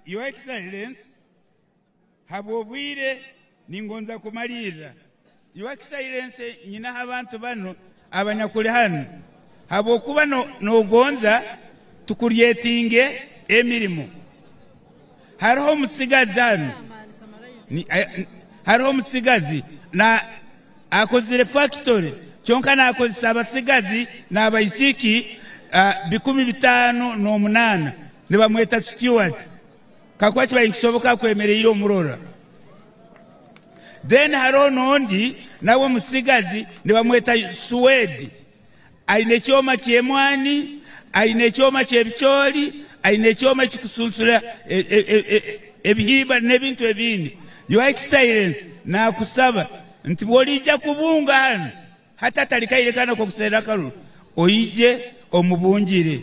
Your Excellency, habobwire ningonza kumalira. Your Excellency, nyina abantu bano abanyakuli hano habokuba nogonza tukuryetinge emirimo. Hariho musigazi hano, hariho musigazi na akozire factory kyonka na akozisa abasigazi na abaisiki 58 ne bamweta steward kakwachi bayikisoboka kwemerera omurora. Then hariho nondi nawe musigazi ne bamweta Suwedi aine kyoma kyemwani aine kyoma kyebicholi aine kyoma kikusunsula ebihiba nebintu ebindi. Your Excellency, na kusaba nti bolija kubunga hano hata talikayirekana kwa kusera karu oije omubunjire.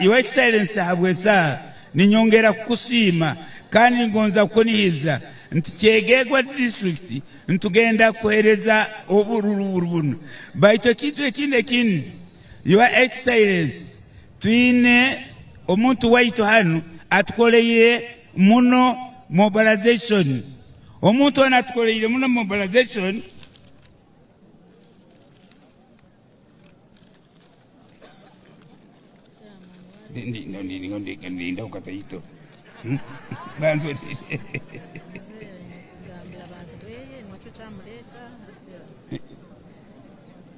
Your Excellency, habwesa ninyongera kukusima kandi ngonza kukonihiza nti Kyegegwa district ntugenda kuhereza obururu baito kitu ekindi. Your Excellency, twine omuntu waitu hano atukoleye muno mobilization. Omuntu wana atukoleye muno mobilization ndi ukataito banzo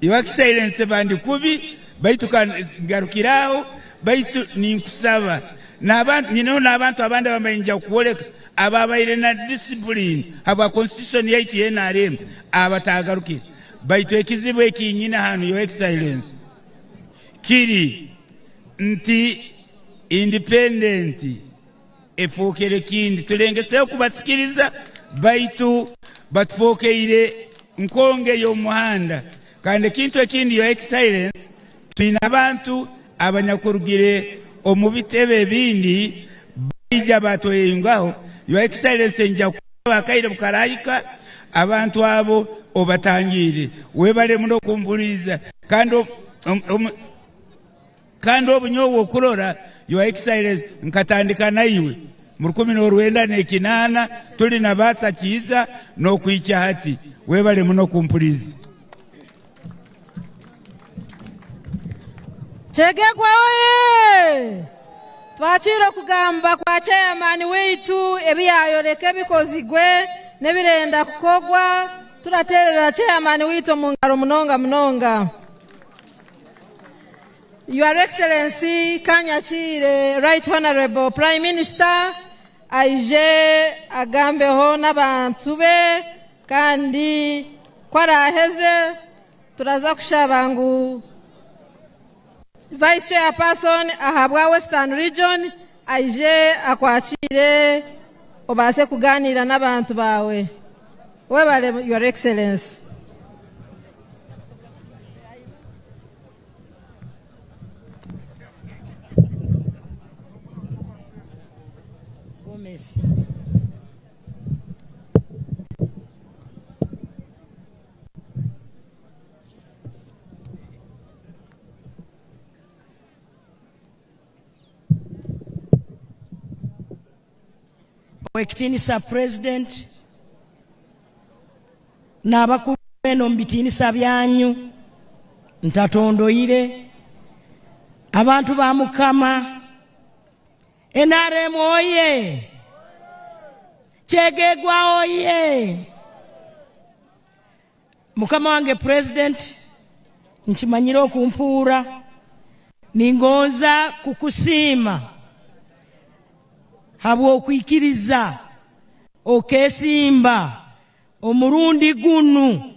Your Excellency, bandi kubi baitu kangarukiraho baitu ninkusaba n'abantu nyino n'abantu abandi bamenja kuoleka ababaire na discipline aba constitution yaitu NRM abatagaruke baitu ekizibu ekinyina hano. Your Excellency, kiri nti independent efokere kindi tulengese kubasikiriza baitu batfokeire nkonge y'omuhanda kandi kintu ekindi. Your Excellency, twina abantu abanyakurugire omubitebe bindi baija batoyengaho. Your Excellency, nja kubakaire bukarayika abantu abo obatangire webale muno kumburiza kandi obunyowo okurora. Your Excellency, nkatandika naiwe mu 1998 tuli na basa kiza no kwicha hati webale muno kumpuriza. Kyegegwa oye! Twachiro kugamba kwa chairman weitu ebiyayoleke bikozigwe nebirenda kukogwa turaterera chairman weitu mungaro munonga. Your Excellency, Kanyachire, Right Honorable Prime Minister, aije agambeho n'abantu be kandi kwaraheze turaza kushabangu Vice Chairperson ahabwa Western Region aije akwachire obase kuganira n'abantu bawe. Webale Your Excellency. Gomez. Wekitinisa President n'abakulu beno mbitinisa byanyu ntatondoire abantu ba Mukama NRM oye Kyegegwa oye Mukama wange President nchimanyiro kumpura ningoza kukusima habwo okwikiriza okesimba omurundi gunu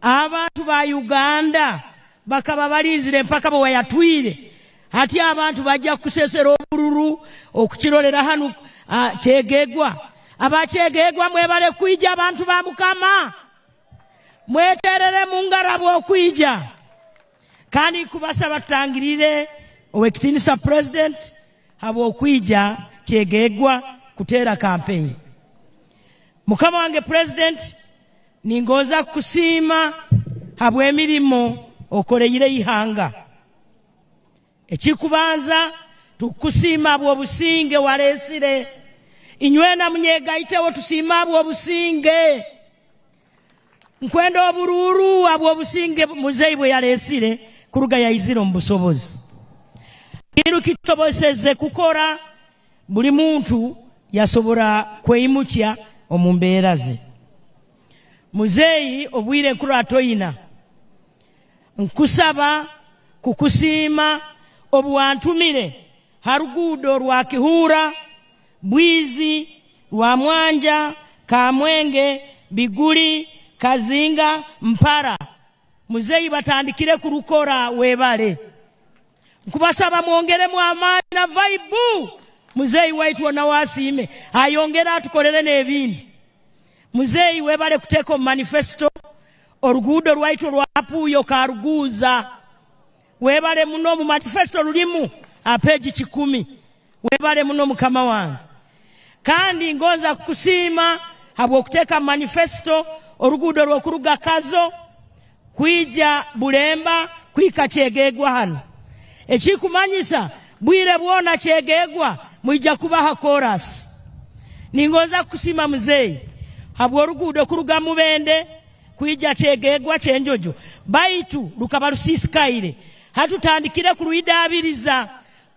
abantu ba Uganda bakaba balizire mpaka bo yatwire hati abantu bajja kusesera obururu okukirolera hanu Kyegegwa abakyegegwa mwebale kwija abantu ba Mukama mweterere mungarabo okwija kandi kubasaba tutangirire owekitinisa President habwo okwija Kyegegwa kutera campaign. Mukama wange President ningoza kusima habwe emirimo okoleire ihanga ekikubanza tukusima bwobusinge walesire inywena munyegaitewo tusima bwobusinge nkwenda obururu abwobusinge muzeyi bwe yalesire kuruga yaiziro mu busobozi kiru kitoboseze kukora buli muntu yasobora kweyimukya omumbeera ze muzeyi obwire nkuru atoyina nkusaba kukusiima obuwantumire harugudo rwa Kihura Bwizi rwa Mwanja Kamwenge Biguli Kazinga Mpara muzeyi batandikire kurukora webale nkubasaba mwongeremu amaani na vibe muzeyi waitu wanawasime ayongera atukolere n'ebindi muzeyi webale kuteko manifesto orugudo rwaitu rwapuyo karuguza webale muno mu manifesto lulimu apeji 10 webale muno mukama wange kandi ngoza kukusima habwo kuteka manifesto orugudo rwokuruga Kazo kwija Bulemba kwika Kyegegwa hano ekikumanyisa bwire bwona Kyegegwa mwija kubaha chorus ningoza kusima muzeyi habwo orugudo kuruga Mubende kwija Kyegegwa Kyenjojo baitu lukaba lusisikaire hatutandikire kuruidabiriza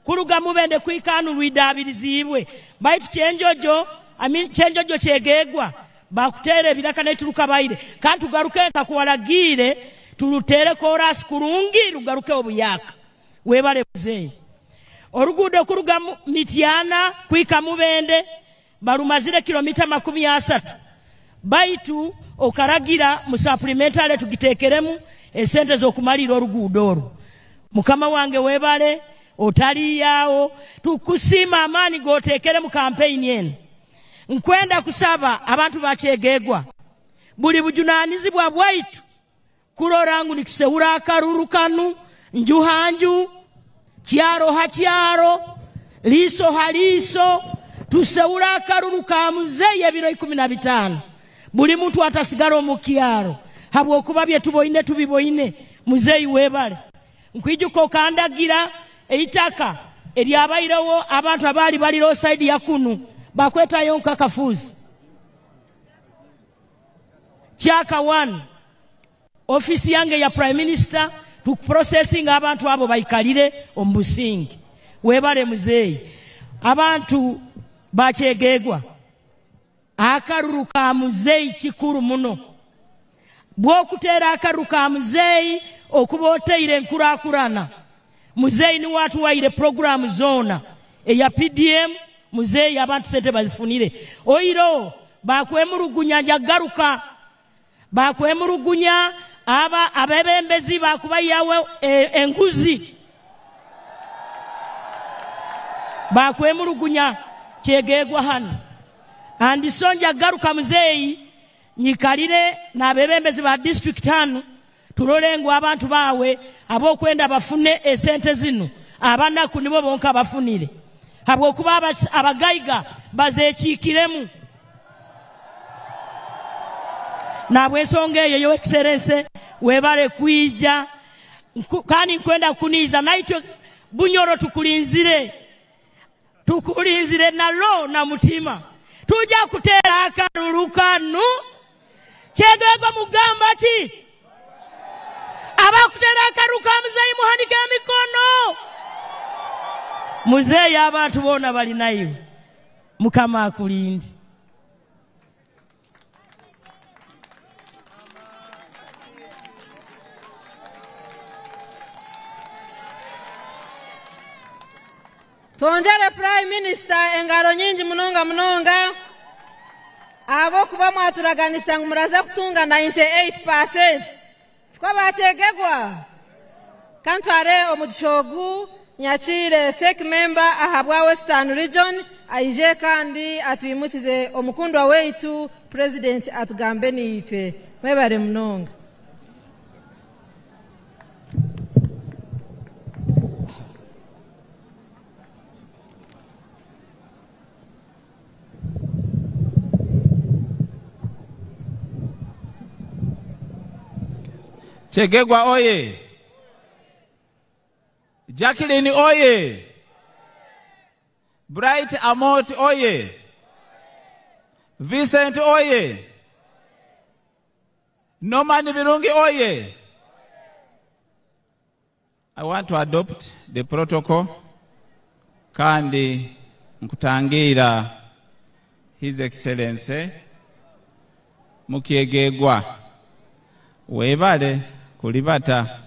kuruga Mubende kwikanu ruidabilizibwe baitu Kyenjojo Kyenjojo Kyegegwa bakutere biraka neturuka baire kantu garukeka kuwalagire tulutere chorus kurungi lugaruke obuyaka webale muzeyi orugudo kuruga Mityana kwika Mubende barumazire kilomita 30 baitu okaragira mu supplementary tugitekeremu esente zokumalira orugudo oru mukama wange webale otali yao tukusima amani gotekere mu campaign yenu nkwenda kusaba abantu bakyegegwa buli bujunanizi bwa bwaitu kurorangu nitusehura akaruru kanu njuhanju kyaro hakyaro liso haliso tusehura akaruru ka muzeyi ebiro 15 buli muntu atasigara mu kyaro habwo kuba bye tuboine tubiboine muzeyi webale nkwijuko kandagira eitaka eryabayirawo abantu abali baliro side ya kunu bakweta yonka kafuzi chaka 1 ofisi yange ya prime minister to processing abantu abo bayikalire ombusingi webale muzeyi abantu bakyegegwa akaruru ka muzeyi kikuru muno bwokutera akaruru ka muzeyi okuboteire nkurakurana muzeyi ni watu waire program zona eya PDM muzeyi abantu sente bazifunire oiro bakwemurugunya njagaruka bakwemurugunya abebembezi bakubayawe enguzi bakwemurugunya Kyegegwa hano andisonja garuka muzeyi nyikalire na bebembezi ba district hano tulolengo abantu bawe abokwenda bafune esente zino abanaku nibo bonka bafunire habwo kuba abagaiga bazekikiremu nabwensonga eyo yo excellence webale kwija kani nkwenda kuniza naitwe Bunyoro tukulinzire nalo na mutima tuja kutera akaruru kanu Kyegegwa mugamba ki abakutera akaruru ka muzeyi muhandike emikono muzeyi abantu bona bali nayo mukama akulindi Tonjere Prime Minister engaro nyingi munonga abo kuba mwaturaganisa ngumuraza kutunga 98% twabakyegegwa kantware omugishogu nyakire sec member ahabwa Western Region aije kandi atuyimukize omukundwa weitu president atugambe nitwe mwebare munonga Kyegegwa oye Jacqueline oye Bright Amot oye! Vincent oye! Norman Birungi oye! I want to adopt the protocol kandi nkutangira His Excellency Mukiegegwa webale kulibata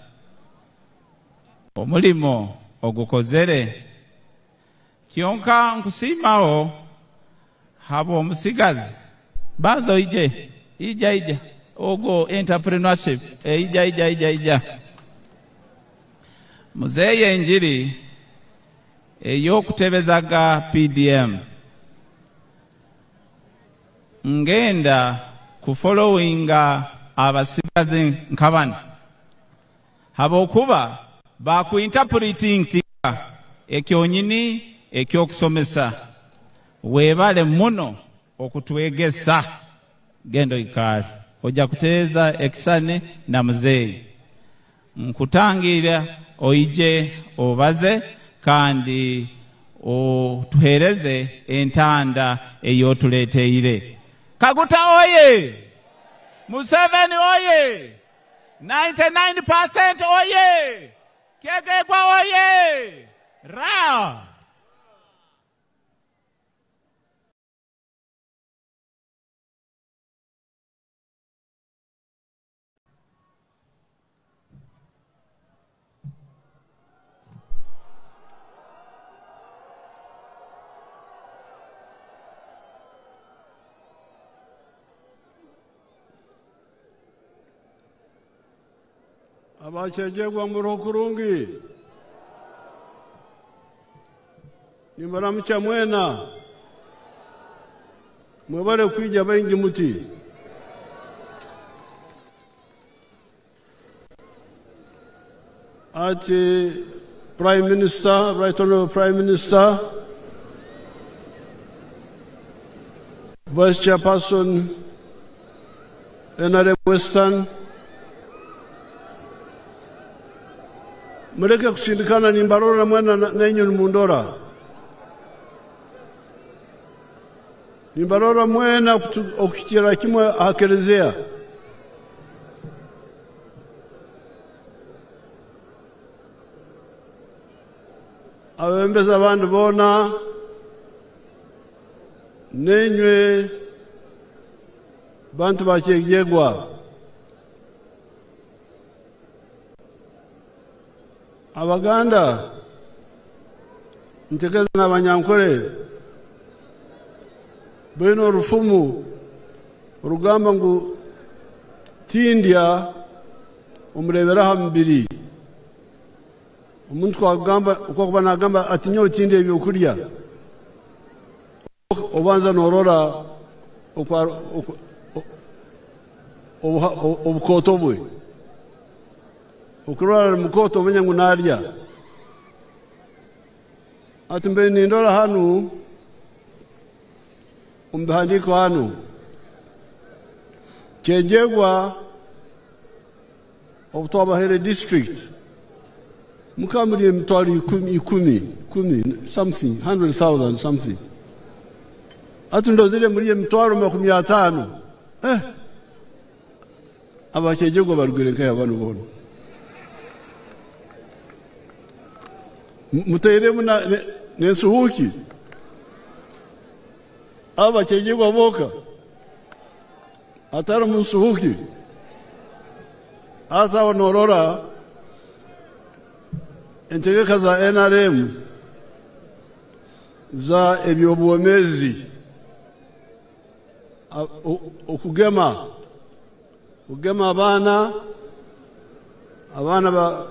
omulimo ogukozere kyonka nkusimawo habo omusigazi bazo ija ogo entrepreneurship ija Muzeeye enjiri eyokutebezaga PDM ngenda kufollowinga abasigazi nkabana habokuba bakuinterpreting ekyonyini ekyokusomesa webale muno okutwegesa gendo ikali oja kuteeza ekisane na muzeeyi nkutangira oije obaze kandi otuhereze entanda eyotuleteire. Kaguta oye! Museveni oye! 99% oye! Kiegegwa oye! Ra! Abachejegwa murokurungi nimbaramcha mwena mwebale kwija baingi muti ati Prime Minister, Right Honorable Prime Minister, Vice Chairperson NRM Western, mureke kusindikana nimbarora mwena nenyu mundora. Nimbarora mwena okitira kimwe akelezea. Abembeza abantu bona nenywe bantu bakyegwa. Abaganda ntegeza n'abanyankore beno rufumu urugamba ngu tindya umurebera hambiri umuntu kwagamba uko kuba nagamba ati nyo tindya byokurya obanza norora obukoto bwe ukurara mukoto menya ngunarya ati mbe nindora hanu umbihandiko hanu Kyegegwa Obutobahere district mukamuri mtwari 10 something 100,000 something ati ndozile muri mtwaro 50 Abakyegegwa barugireka abantu bona Mutairemu nesuhuki Abakyegegwa boka atara musuhuki ata onorora entegeka za NRM za ebyobuomezi okugema abana ba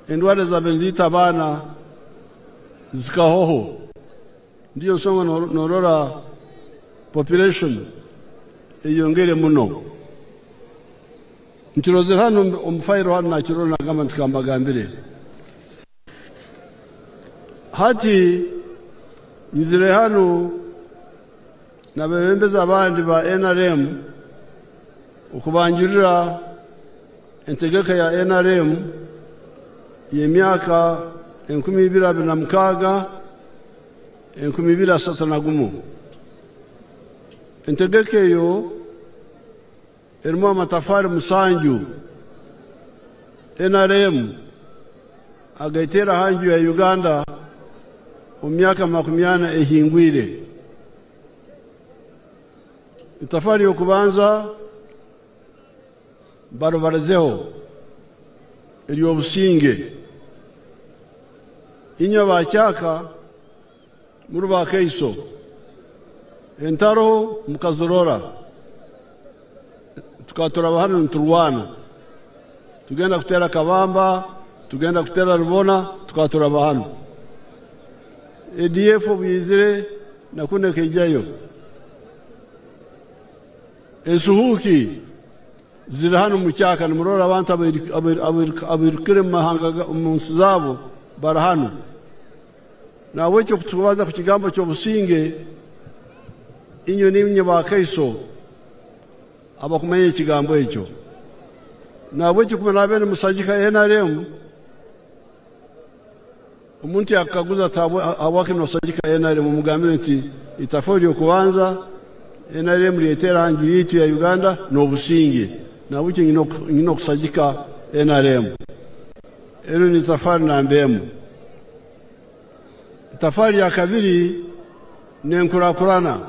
endwara za bendita abana zikahoho ndiyo songa norora population eyongere muno ntirozera hano umfairo hano nakirona kama ntikambagambire hati nizire hano nabembeza abandi ba NRM ukubanjurira entegeka ya NRM y'emyaka 2026 1231 entegeka eyo erimu amatafari musanju NRM agaitera hanju ya Uganda mu myaka 80 ehingwire. Itafari yokubanza barobarazeho eriyo businge inyo bacyaka muri bakeiso entaro mukazorora tukatora bahano nturwana tugenda kutera Kabamba tugenda kutera Rubona tukatora bahano ADF bizire nakune kejayo esuhuki zira hano mucyaka nimurora abantu abirikire mahanga umunsi barahano nawe cyo kutubaza ku kigambo cyo businge inyo nimye bakaiso abakumenye kigambo ekyo nawe cyo kumena bene musajika NRM umuntu yakaguza tabo awake no sajika NRM mugambire nti itafori okubanza NRM liyetera hanju yitu ya Uganda no businge na buke ngino kusajika NRM ero ni tafari na mbemu. Tafari ya kabiri ni enkurakurana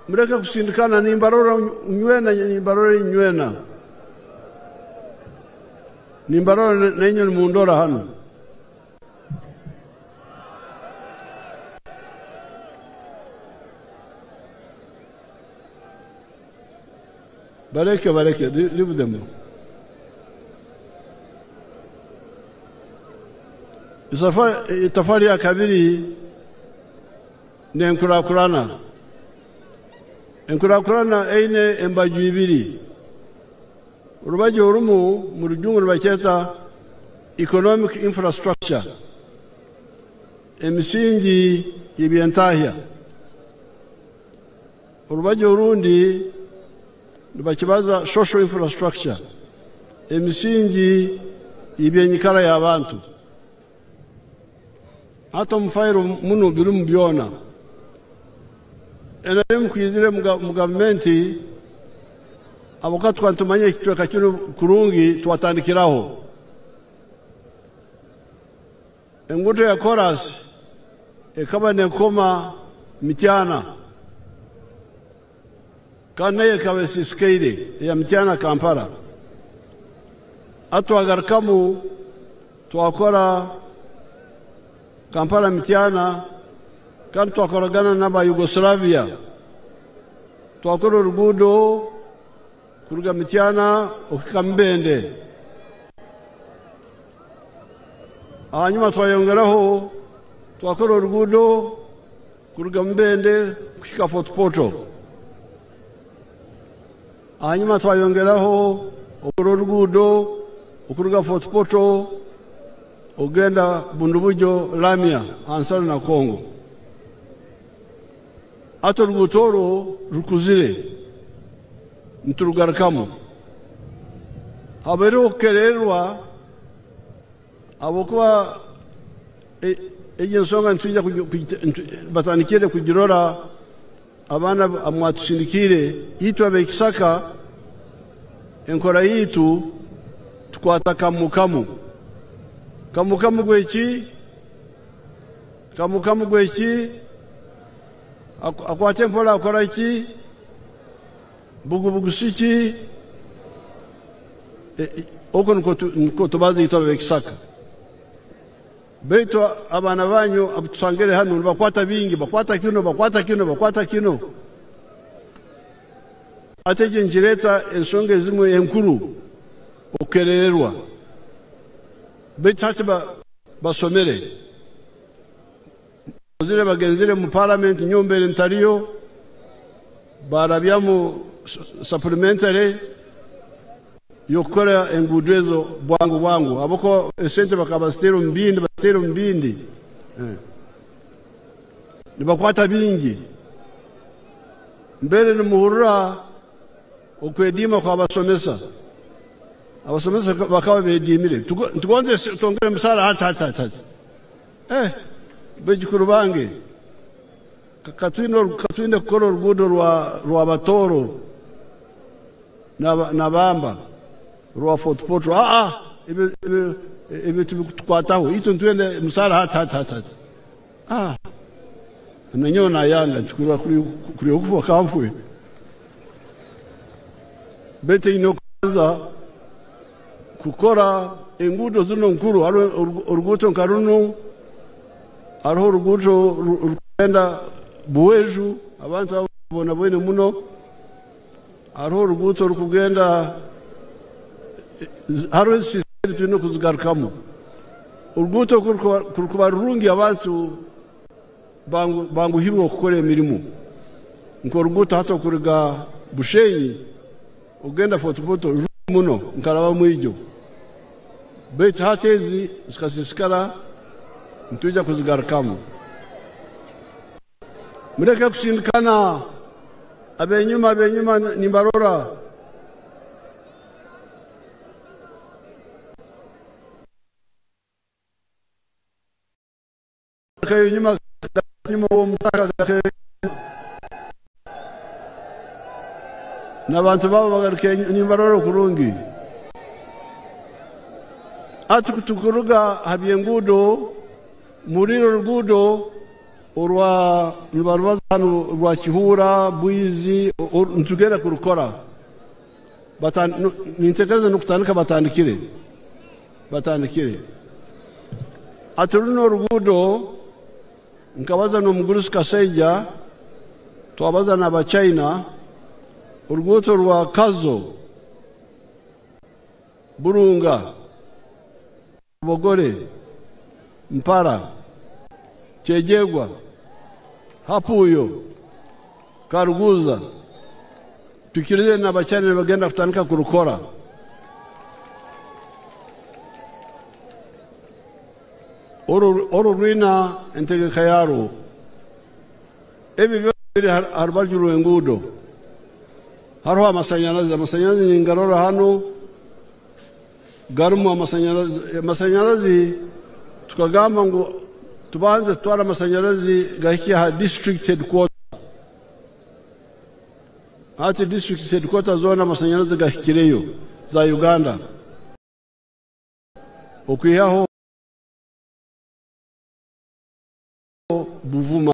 mureke kusindikana nimbarora nywena nimbarora nenyo mundora hano bareke leave them. Tafari ya kabiri ni enkurakurana eine embaju ibiri urubajo urumu mu rujungu rubaketa economic infrastructure emisingi y'ibyentahya urubajo urundi rubakibaza social infrastructure emisingi y'ibyenyikara y'abantu hata mfairo muno birumu byona NRM kuyizire mu government abokatu kwantumanye kitweka kino kurungi twatandikiraho enguto ya chorus ekaba nekoma mityana kana yekawe siskeide ya mityana Kampala atwagarkamu twakora Kampala mityana kandi twakoragana n'aba Yugoslavia twakora urugudo kuruga mityana okikambende hanyuma twayongeraho twakora urugudo kuruga mbende kufika Fort Portal hanyuma twayongeraho urugudo kuruga Fort Portal ogenda Bundubujo Lamia ansana na Kongo ato rugutoro rukuzire nturugarkamo abero kererwa abokuba ejensonga ntujja batanikire kujirora abana amwatusindikire yitu abekisaka enkora yitu tukwata kamukamu gweki akwate mpola akora iki bugubugu siki oko nko tubazi itobe kisaka beto abana banyu abutusangere hano bakwata bingi bakwata kino ateje njireta ensonge zimwe enkuru okerererwa betate basomere zire bagenzire mu parliament nyombere ntariyo barabyamu supplementary yokora engudwezo bwangu aboko esente bakabastero mbindi nibakwata bingi mbere numuhurura okwedima kwa abasomesa bakawa bedimire tugonze tongere musara hata bejikuru bange katwine kukora urugudo rwa Batoro na Bamba rwa Fort Portal ibi tukwataho ito ntwende musara hata nanyo na yanga tukura kuri okufa kamfwe bete inokaza kukora engudo zuno nkuru uruguto nkaruno ariho uruguto rugenda buweju abantu babona bwene muno ariho uruguto rukugenda haro sisiri tuno kuzigarukamo uruguto kurukuba rurungi abantu banguhirwa gukora imirimo nko ruguto hato kuriga Bushenyi ugenda Fort Portal muno nkaraba mwijyo bete hatezi zikasisikara ntuja kuzigarukamo mureke kusindikana abenyuma nimbarora kayo nyuma wo mutaka n'abantu babo bagaruke nimbarora kurungi ati kutukuruga habye ngudo muriro rugudo urwa nibarubazanu rwa Kihura Bwizi ntugera kurukora nintekeza no kutandika batandikire ati runo rugudo nkabaza no mugurusi Kaseja twabaza na Bachina uruguto rwa Kazo Burunga Bogore Mpara Chejegwa Hapuyo Karuguza tukirize na Bachina bagenda kutandika kurukora oro rwina entege kayaro ebi biri harbajuru engudo haro amasanyarazi ni ngarora hano garumu amasanyarazi tukagamba ngo tubanze twara amasanyarazi gahikia ha district headquarters hati district headquarters zona amasanyarazi gahikireyo za Uganda okwiyaho Buvuma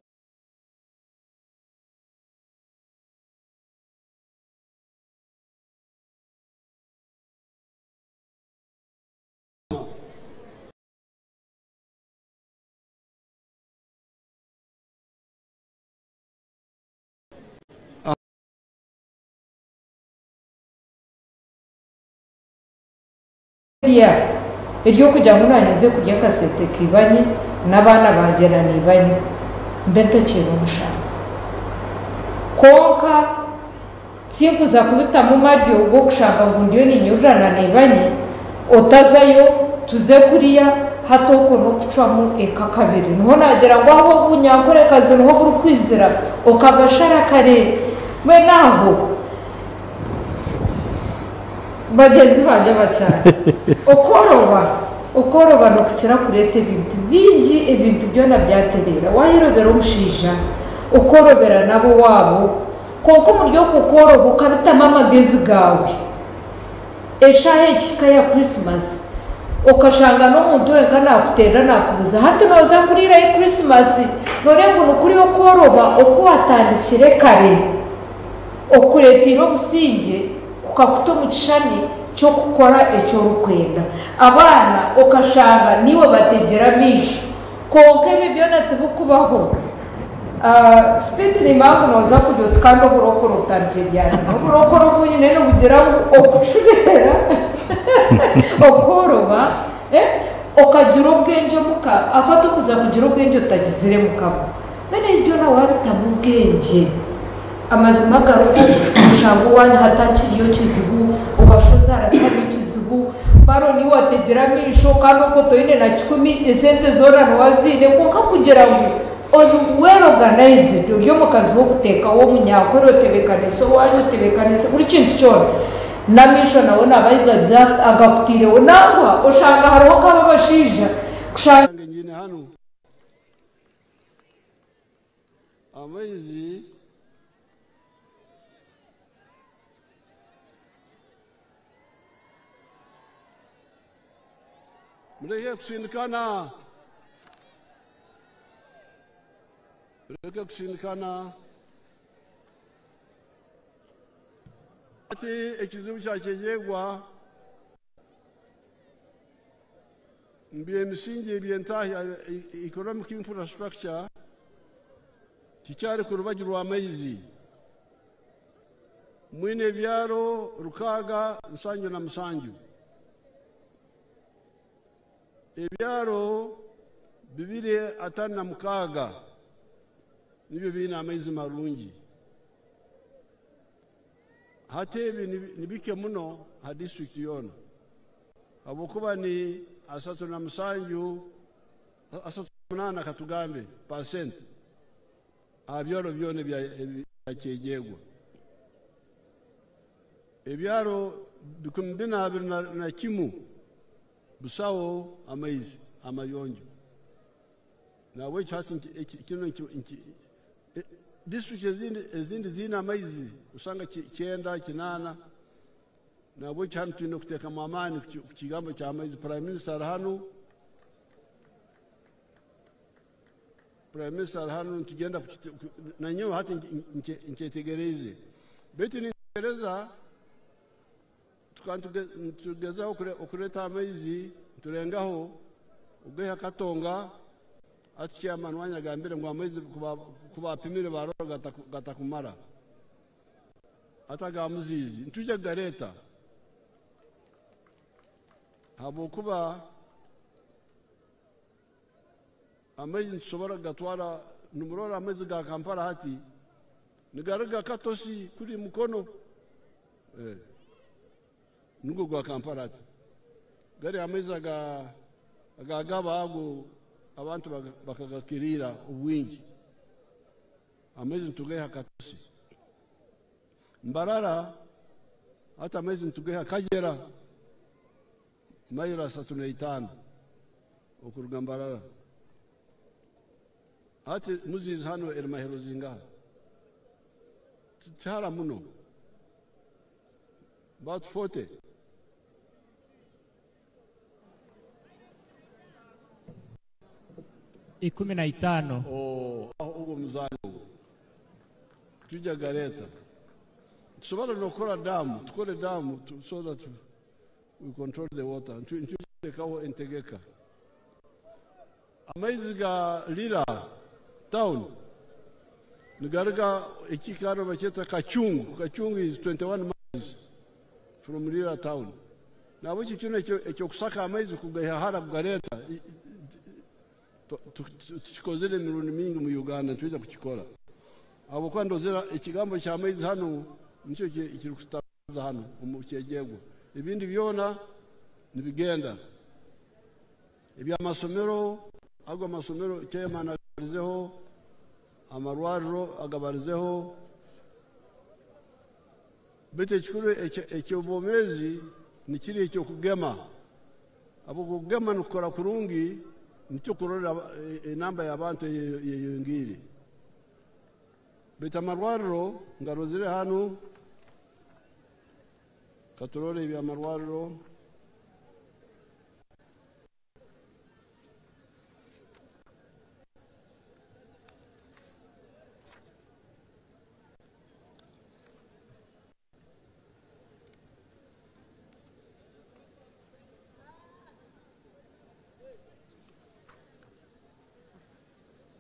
iryo kujya munanyeze kurya kasete kibanye n'abana bagera nibanye mbete kintu mushaka konka kimpuza kubita mu maryo bwo gushaka ngo ndiyo ninyurana nibanye otazayo tuze kuriya hatoko no kucamo eka kabiri niho nagera ngo aho bunyakore kazi niho buri kwizira okagashara kare we naho bagezi bajya bacana ukoroba no kukira kurete ibintu byo nabyaterera wayirobera umushija ukorobera nabo wabo koko muryo kukoroba ukabitama amagezi gawe eshahe kikaya Christmas ukashanga no muntu wenga nakutera nakubuza hati noza kurira Christmas nore ngo nukuri ukoroba ukuwatandikire kare okuretiro businge kukakuto muchani cyo gukora ecyo rukwenda abana ukashanga niwe bategera misho konke bibyo natubukubaho speed ni mangu noza kujya kandi burokoro utarjyana burokoro bunyine no bugira okucurera okoroba okagira ubwenge muka afato kuza kugira ubwenge utagizire mukabo nene ibyo nawe wabitamu ubwenge amazima garuko ushango wani hatakiriyo kizibu ubashoza aratari kizibu baro ni wategera misho kandi uko toine na 10 esente zora nwazine kuka kugera ngo on well organized yo mukazi wo guteka wo munyakoro tebekane so wanyu tebekane buri kintu cyo na misho nawe nabayigaza agakutire nangwa ushanga hariho kaba bashija kushanga nyine hano amaizi mureke kusindikana, mureke kusindikana. Ati ekizibu kyakyejeegwa by'emisingi eby'entahi economic infrastructure kikyali ku rubaju rw'amaizi. Mwine ebyaro 677, ebyaro 256 nibyo biina amaizi marungi. Hati ebi nibike muno ha district yona habwokuba ni 37 katugambe % abyaro byone byakyejegwa. Ebyaro 21 busawo amaizi amayonjo nawe cyati kino district ezindi zina amaizi usanga 9 8 nawe cyane twino kuteka mamani ku kigambo cya amaizi. Prime Minister hano tugenda na nyewe hati nketegereze beti ningereza tukantugezaho okureta amaizi turengaho ugeha katonga ati chairman wanyagambire ngo amaizi kubapimire barora gatakumara ataga muzizi ntuje gareta habo kuba amaizi nsobora gatwara numurora amaizi ga Kampala hati nigaraga katosi kuri mukono nugo gwa Kampala hati gari amaizi agagaba ago abantu bakagakirira ubwingi amaizi ntugeha katosi Mbarara hata amaizi ntugeha Kagera mayira 35 okuruga Mbarara hati muzizi hano erimahero zingaha tara muno about 40 15. Ugo mzano tuja gareta tusobala nokora damu tukore damu so that we control the water ntujekaho entegeka amaizi ga Lira town nigaraga ekikaro bacheta Kachungu is 21 miles from Lira town nabo kino ekyo kusaka amaizi kugahara kugareta tukozere mirundi mingi mu Uganda tuweza kukikora abo kwa ndozera ikigambo cya amaizi hano nicyo kiri kutaza hano umucyegego ibindi byona nibigenda ibya masomero ago amasomero chairman agabarizeho amarwariro agabarizeho bete kikuru ekyobomezi nikiri ekyo kugema abo kugema nukora kurungi nicyo kurora namba y'abantu yeyongire beta marwariro ngarozire hano katurore ibya marwariro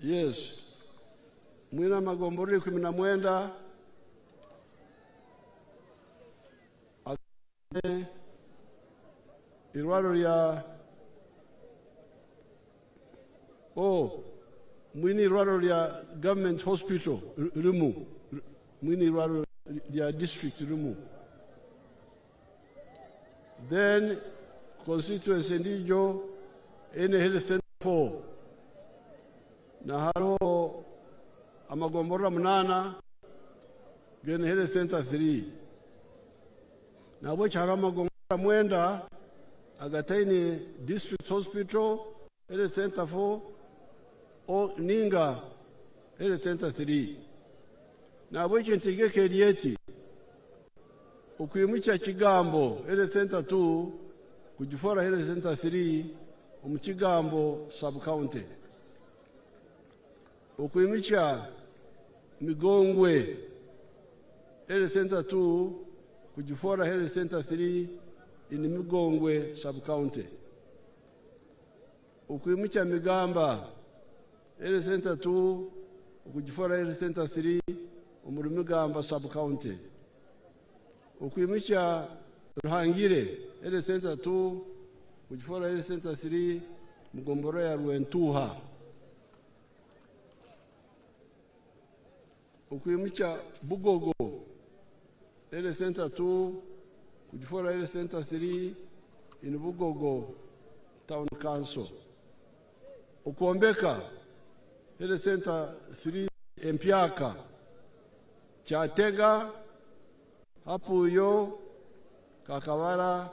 yes mwina magombori 19 irwaro ya mwini irwaro ya government hospital Rumu mwini irwaro ya district Rumu then constituency ndijo ene health center 4 na haro amagombora 8 gene health center 3 na bo chara amagombora 9 agataini district hospital health center 4 o ninga Health Center 3 nabwo kintegeke elieti okwimucha Kigambo Health Center 2 kujifora Health Center 3 omukigambo sub county okwimucha Migongwe Health Center 2 kujifora Health Center 3 in Migongwe sub county okwimucha Migamba Health Center 2 kujifora Health Center 3 umuri Migamba sub county okwimucha Ruhangire Health Center 2 kujifora Health Center 3 Mugomboro ya Rwentuha okwimucha Bugogo Health Center 2 kujifora Health Center 3 in Bugogo Town Council Okombeka Health Center 3 Empiaka Chatega Hapuyo Kakawara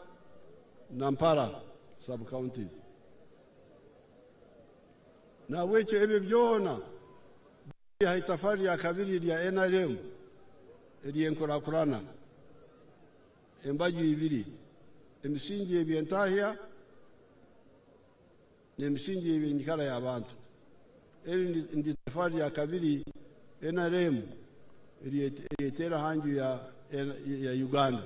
Nampara sub counties na weche ebe byona haitafari ya kabiri ya NRM eliyenkurakurana embaju ibiri emisingi ebyentahya n'emisingi eby'enyikala y'abantu eri ndi tafari ya kabiri NRM eliyetera hanju ya Uganda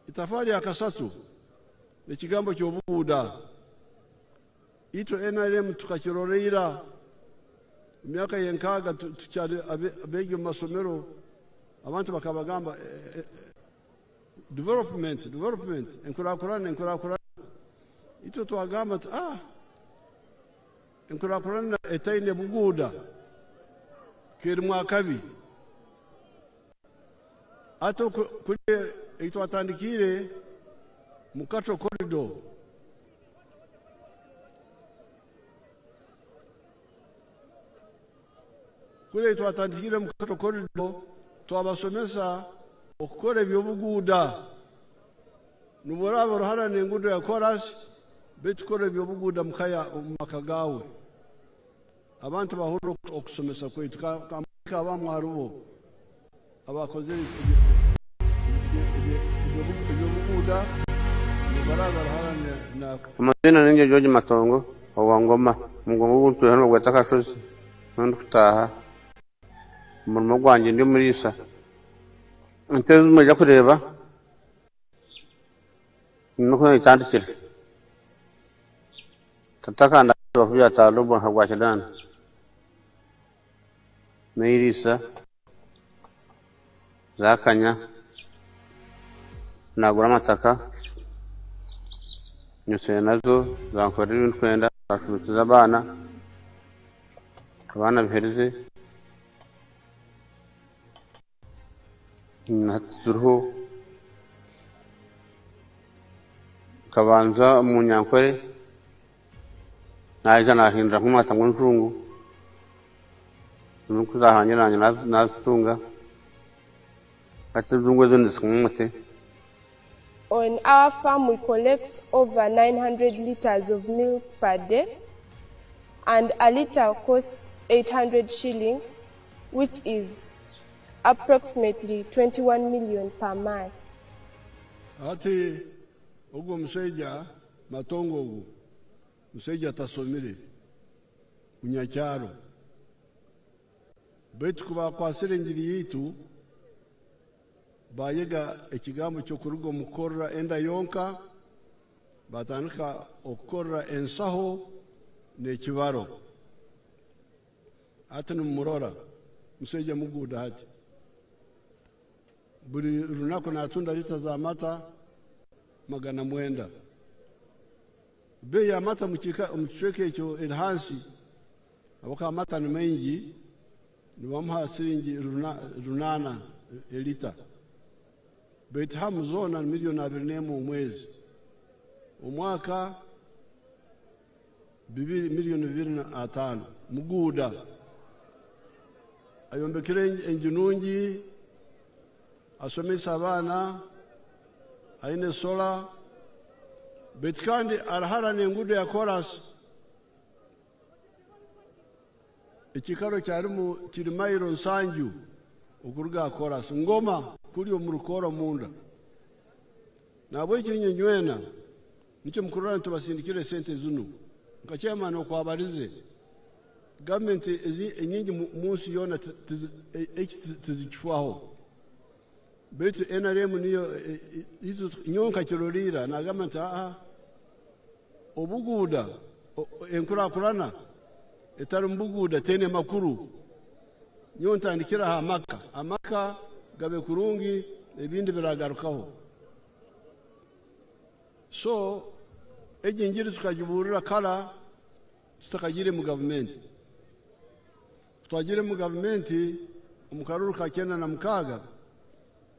itafari ya kasatu n'ekigambo ky'obubuuda ito NRM tukakiroreira emyaka yenkaga tukyali abege masomero abantu bakabagamba development enkurakurana ito twagamba enkurakurana etaine buguda kiri mwakabi ato kuli ito atandikire mukato corridor kule twatandikire mukato corridor twabasomesa okukora ebyobuguda nuborabo roharane ngudo ya chorus betukora ebyobuguda mukaya makagawe abantu bahoro okusomesa kwetu kamaka bamwarubo abakoze ebyobuguda nuborabo roharane na amazina ninge George Matongo owangoma mugongo guntu hano gwatakashozi nandi kutaha umurimo gwanjye ndi muri isa nteze mujya kureba nuko itandikira tatakanda bavuya talubo hagwachadana meirisa zakanya nagura amataka nyuse nazo zankorera ibintu kwenda bashubitiza abana bihereze naturuho kabanza mu Nyankore naje nahindura nk'umwata ngo njungu nuko zahanyiranye nazitunga atuzungwe zondisumute. On our farm we collect over 900 liters of milk per day and a liter costs 800 shillings which is approximately 21 million per month. Ati ugo mseja Matongo ugo mseja tasomire unyakyaro betu kuba kwasire njiri yitu bayega ekigambo cyo kurugo mukorra enda yonka batandika okorra ensaho n'ekibaro ati numurora museja muguda hati buri runako natunda lita za mata 900 bei ya mata mukicweke cyo enhansi aboka mata ni mengi nibamuha siringi runana elita beti hamzona milioni 2 mu mwezi umwaka 2 milioni 25 muguda ayombekere enjunungi asomesa abana aine sola betkandi arahara nengudo ya chorus ekikaro kyalimu kiri mayiro nsanju okuruga Chorus Ngoma kuli omurukoro munda nabo ekinyo nywena nicho mukurura ntubasindikire sente zunu nkachema okwabarize government enyingi munsi yona tizikifwaho betu NRM niyo izo nyonka kirorira na government obuguda enkurakurana etari mbuguda tene makuru nyontandikira amaka gabe kurungi ebindi biragarukaho so ejinjiri tukajiburira kala tutakagire mu government twagire mu government umukaruru ka 96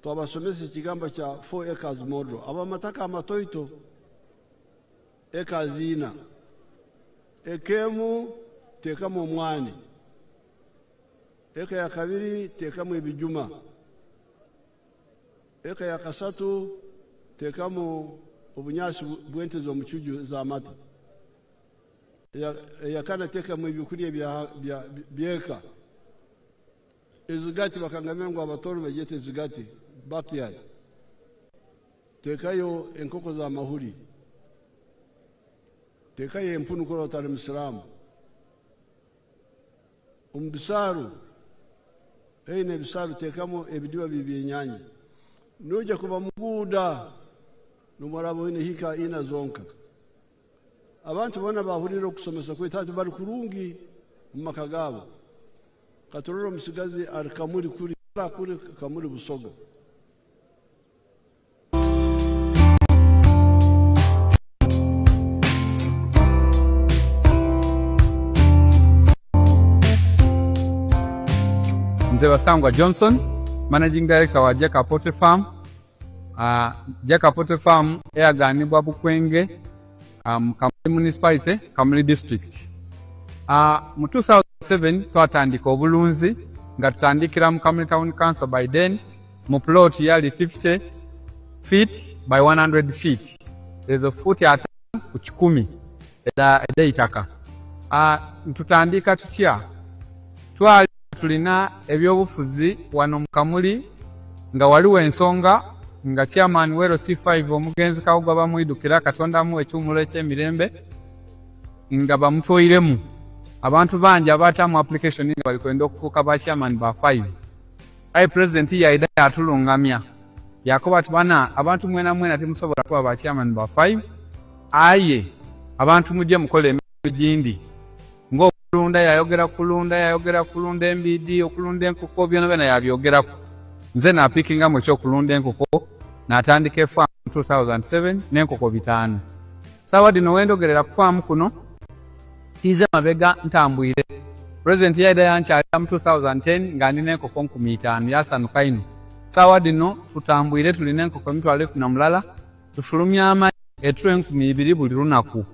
twabasomesa ikigamba cha 4 acres model abamataka amatoito ekazina ekemu tekamu omwani eka ya kabiri tekamu ebijuma eka ya kasatu tekamu obunyasi bwentezo muchuju za mata ya kana tekamu ebikurie byeka ezigati bakangamengo abatoro bagete zigati backyard tekayo enkoko za mahuri tekayo empunu ko tari muslimu umbisaru ene bisaru tekamo ebidiwa bibyenyanyi noja kuba muguda numurabo ine hika ina zonka abantu bona bahurira kusomesa ko itatu bari kurungi mumakagabo katororo musigazi arikamuri kuri kamuri busoga Nze Basangwa Johnson, Managing Director wa Jaka Poultry Farm. Jaka Poultry Farm eyaganibwa Bukwenge, Kamuli Municipality, Kamuli District. Mu 2007 twatandika obulunzi nga tutandikira mu Kamuli Town Council by then mu plot yali 50 feet by 100 feet. There's a foot ya ku 10 eda itaka. Tutandika tutya twali tulina ebyobufuzi wano mu Kamuli nga waliwo ensonga nga chairman wero C5 omugenzi kawuga bamwidukira katonda mu ekyumulo ekyemirembe nga bamutoyiremu abantu banja abatamu application nga bali kwenda okufuuka ba chairman ba 5 ai president yaida yatulungamya yakoba tubana abantu mwena timusobola kuba ba chairman ba 5 aye abantu mujje mukole emijindi ngo kulunda yayogera kulunda embidi okulunda enkoko byona yabyogerako nze na pickinga mu kyo kulunda enkoko natandika farm 2007 n'enkoko 5 sawa dino wendogerera ku farm kuno tize mabega ntambwire president yaida yancha mu 2010 ngani n'enkoko 5 yasanuka ino sawa dino tutambwire tulina enkoko mitwale kuna mulala tufulumya ama etwe 200 buli lunaku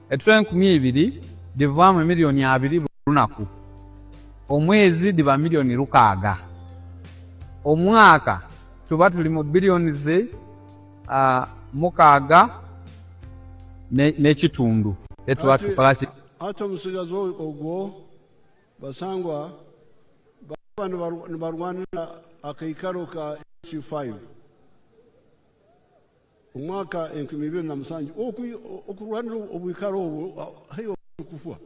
etwe 200 divamu milioni 2 buli lunaku omwezi diva milioni 6 omwaka tuba tuli mu bilioni ze mukaga n'ekitundu etuba tukolaki ate omusigazi ogwo Basangwa bano barwanira akaikaro ka C5 umwaka 2007 okurwanira obwikaro obwo hayo kufua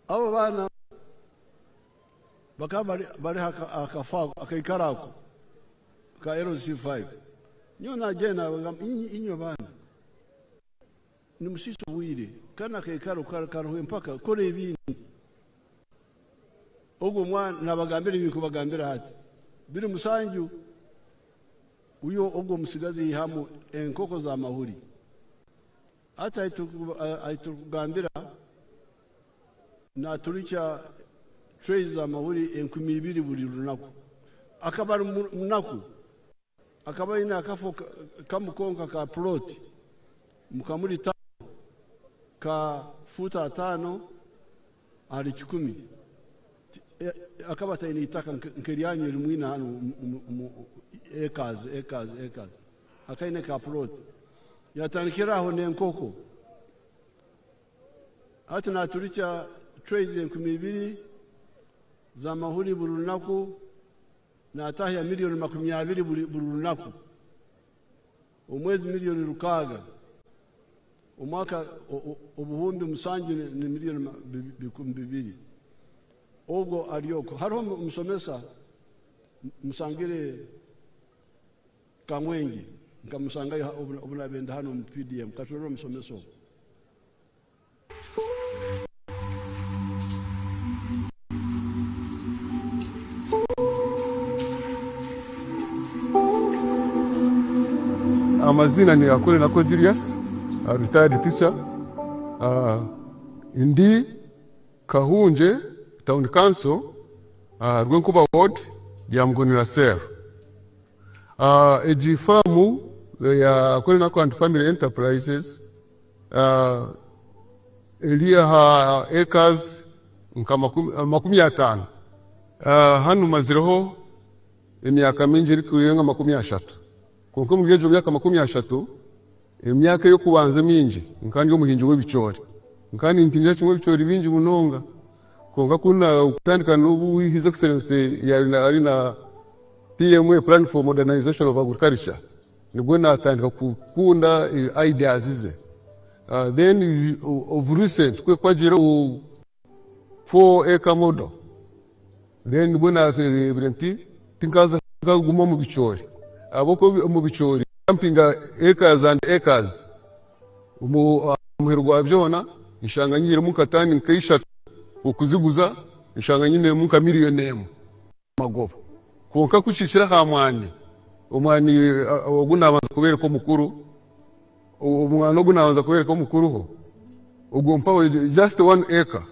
abo bana bakaba bari akafa akaikarako ka LC5 nyona jena inyo bana ni musiso wire kana kaikaro karo mpaka kore ibintu ogo mwana nabagambira ibintu bagambira hati biri musanju uyo ogo musigazi hamu enkoko za mahuri hata aitugambira na tulicha trays za mahuri 200 buri runaku akabara munaku akabaina akafo kamukonka ka plot mukamuri ka futa 5 ali 10 akabata initaka nkerianyo limwina hano ekazi akaine ka plot yatanikiraho n'enkoko hati naturicha trays 2,000 za mahuri buri lunaku natahya miliyoni 20 buri lunaku omwezi miliyoni 6 umwaka ubuhumbi musangi ni miliyoni 2,000 ubwo aliyoko hariho umusomesa musangire Kamwengi nkamusanga ubunabenda hano mu PDM katoro umusomesa amazina ni Akole nako Julius, retired teacher. Indi Kahunje Town Council, Rwenkuba Ward, ya Mgonira Ser. Ejifamu ya Akole nako and Family Enterprises, elia ha acres makumi ya 5. Hanu maziroho emyaka mingi iri kurenga 30. Konko mu byejo myaka 30 emyaka yo kubanza mingi nkandi yo muhinjo w'ibicori nkandi ntinja kimwe bicori bingi munonga konga kuna kutandika n'ubu his excellency ya ari na PMA plan for modernization of agriculture nibwo natandika kukunda ideas ze then of recent kwe kwagera 4 acre model then nibwo natandika tinkaza kuguma mu bicori aboko mu bicori campinga acres and acres umuherwa byona inshanga nyire mu katani nkayishatu ukuziguza inshanga nyine mu ka miliyoni magobo konka kucicira hamwani umwani ogunabanza kubereka mukuru umwana ogunabanza kubereka mukuru ho ugompa just 1 acre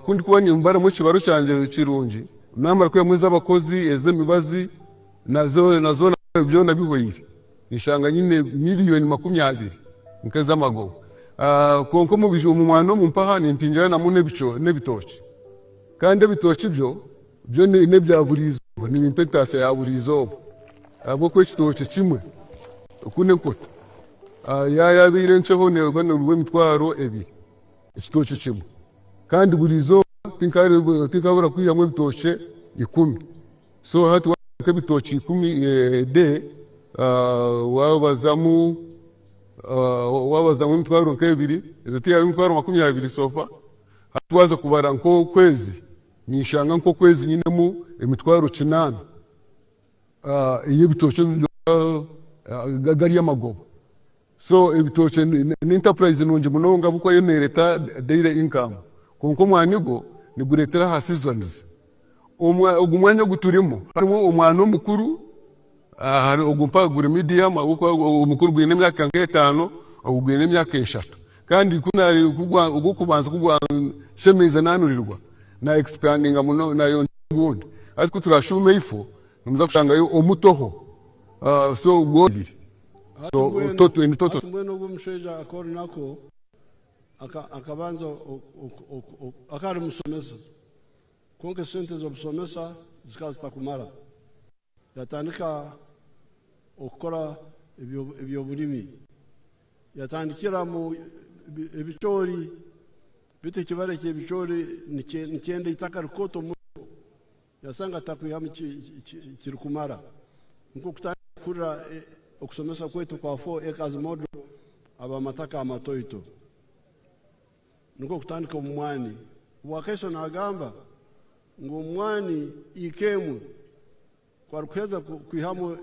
kundi kubanye mbara mu kibaro cyanje kirungi namara ko yamwiza abakozi ezemibazi nazo byo nabihoyire inshanga nyine miliyoni 20 nkeza mago konko mu bije mu mwana mu mpaha nintinjira na mune bico nebitoki kandi bitoki byo ne byaburizo ni impetase ya burizo abo ko kitoki kimwe ukune ko ya bire nceho ne bano rw'emitwaro ebi ikitoki kimwe kandi burizo tinkabura kwiyamwe bitoki 10 so hati kabitoki 10 de wabazamu imitwaro nk'ebiri ezatiya imitwaro 20 sofa hatwaza kubara nko kwezi nishanga nko kwezi nyine mu imitwaro 9 iyo bitoki gari y'amagobo so ibitoki ni enterprise nunje munonga buko yenereta daily income konko mwanigo ni guretera ha seasons umwanya guturimo harimo umwana mukuru hari ugumpa gure medium umukuru gwine myaka 5 ugwine myaka 3 kandi kunari ugukubanza kugwa shemiza nanurirwa na expanding amuno nayo ngundi ariko turashume ifo numuza kushanga yo omutoho so godiri so toto mweno gumsheja Akole nako akabanza akari musomesa konke sente zo musomesa zikaza kumara yatandika okora ebyo bulimi yatandikira mu ebicori bite kibare cye bicori nikende itaka rukoto mu yasanga takuyamu kirukumara nko kutandikura okusomesa kwetu kwa 4 acres model aba mataka amatoito nko kutandika umwani wakaisho na agamba ngo umwani ikemwe kwa kuweza kuihamo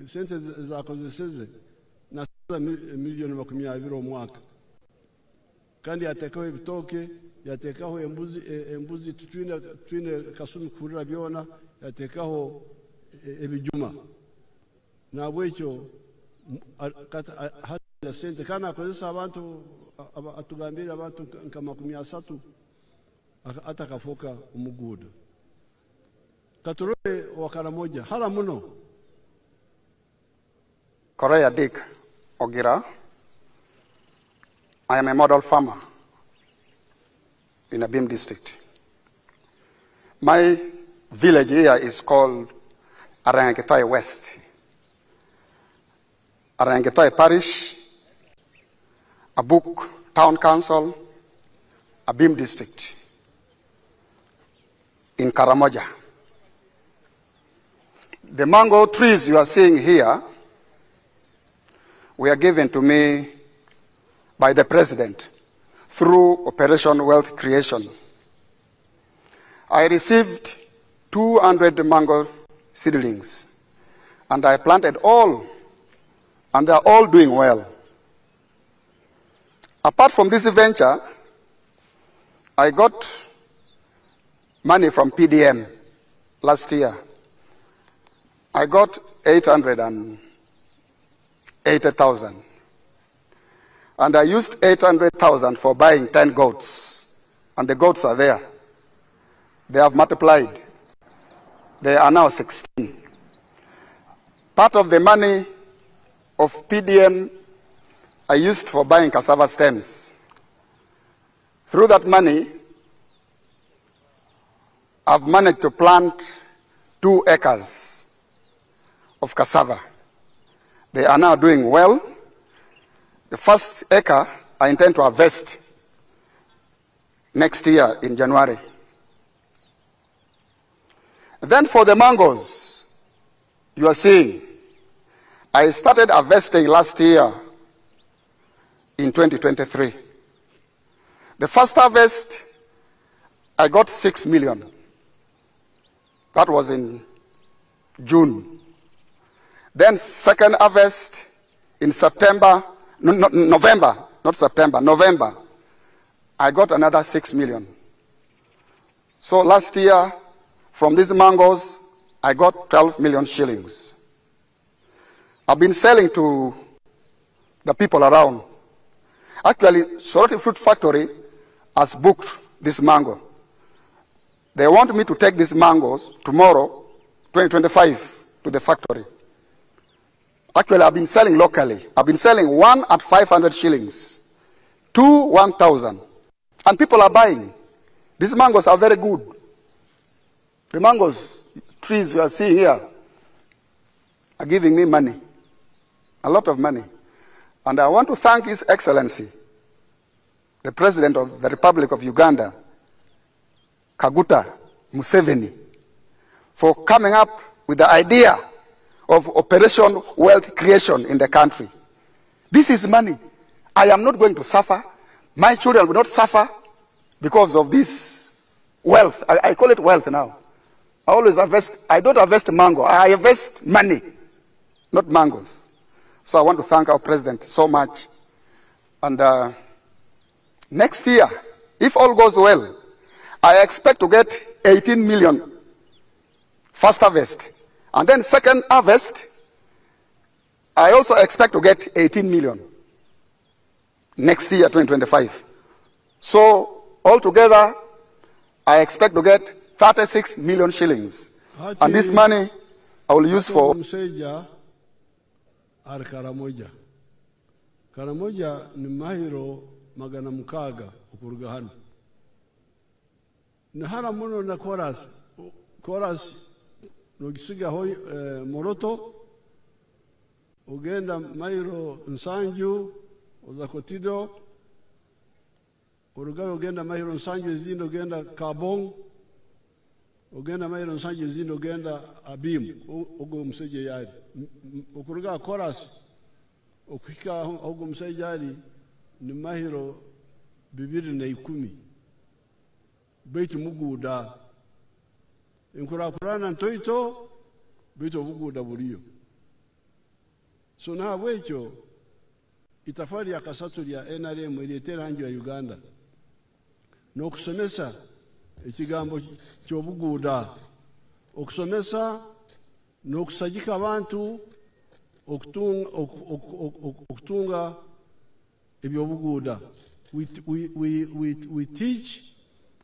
sente zakozeseze na miliyoni 20 omwaka kandi yatekaho ibitoke yatekaho embuzi twine kasumi kurira byona yatekaho ebijuma nabwo icyo hata sente kana akozesa abantu atugambira abantu kama 300 atakafoka umugudu Katurole wakara moja hala muno Korea Dick Ogira. I am a model farmer in Abim district. My village here is called Arangetoy West. Arangetoy Parish, Abuk Town Council, Abim District, in Karamoja. The mango trees you are seeing here were given to me by the President through Operation Wealth Creation. I received 200 mango seedlings, and I planted all, and they are all doing well. Apart from this venture, I got money from PDM last year. I got 880,000. And I used 800,000 for buying 10 goats. And the goats are there. They have multiplied. They are now 16. Part of the money of PDM I used for buying cassava stems. Through that money, I've managed to plant 2 acres of cassava. They are now doing well. The first acre I intend to harvest next year in January. Then for the mangoes you are seeing, I started harvesting last year in 2023. The first harvest, I got 6 million. That was in June. Then second harvest in November, not September, November, I got another 6 million. So last year, from these mangoes, I got 12 million shillings. I've been selling to the people around. Actually, Soroti Fruit Factory has booked this mango. They want me to take these mangoes tomorrow, 2025, to the factory. Actually, I've been selling locally. I've been selling 1 at 500 shillings, 2 1,000. And people are buying. These mangoes are very good. The mangoes trees you are seeing here are giving me money, a lot of money. And I want to thank His Excellency, the President of the Republic of Uganda, Kaguta Museveni, for coming up with the idea of Operation Wealth Creation in the country. This is money. I am not going to suffer. My children will not suffer because of this wealth. I call it wealth now. I always harvest. I don't harvest mango. I harvest money, not mangoes. So I want to thank our President so much. And next year, if all goes well, I expect to get 18 million first harvest. And then second harvest, I also expect to get 18 million next year, 2025. So altogether, I expect to get 36 million shillings. And this money I will use for... Karamoja ni mahiro magana mukaga ukuruga hano. Nihara muno na chorus nogisiga hoi moroto ugenda mahiro nsanju uzakotido uruga ugenda mahiro nsanju zindo ugenda kabong ugenda mahiro nsanju zindo ugenda abim ugo mseje yari ukuruga chorus ukika ugo mseje yari ni mahiro 2010 beitu muguda inkurakurana ntoito beitu muguda buriyo so na wecho itafari yakasatu ya NRM iletera hanjo ya Uganda nokusomesa ekigambo kyobuguda okusomesa nokusajika abantu okutunga ebyobuguda. We teach,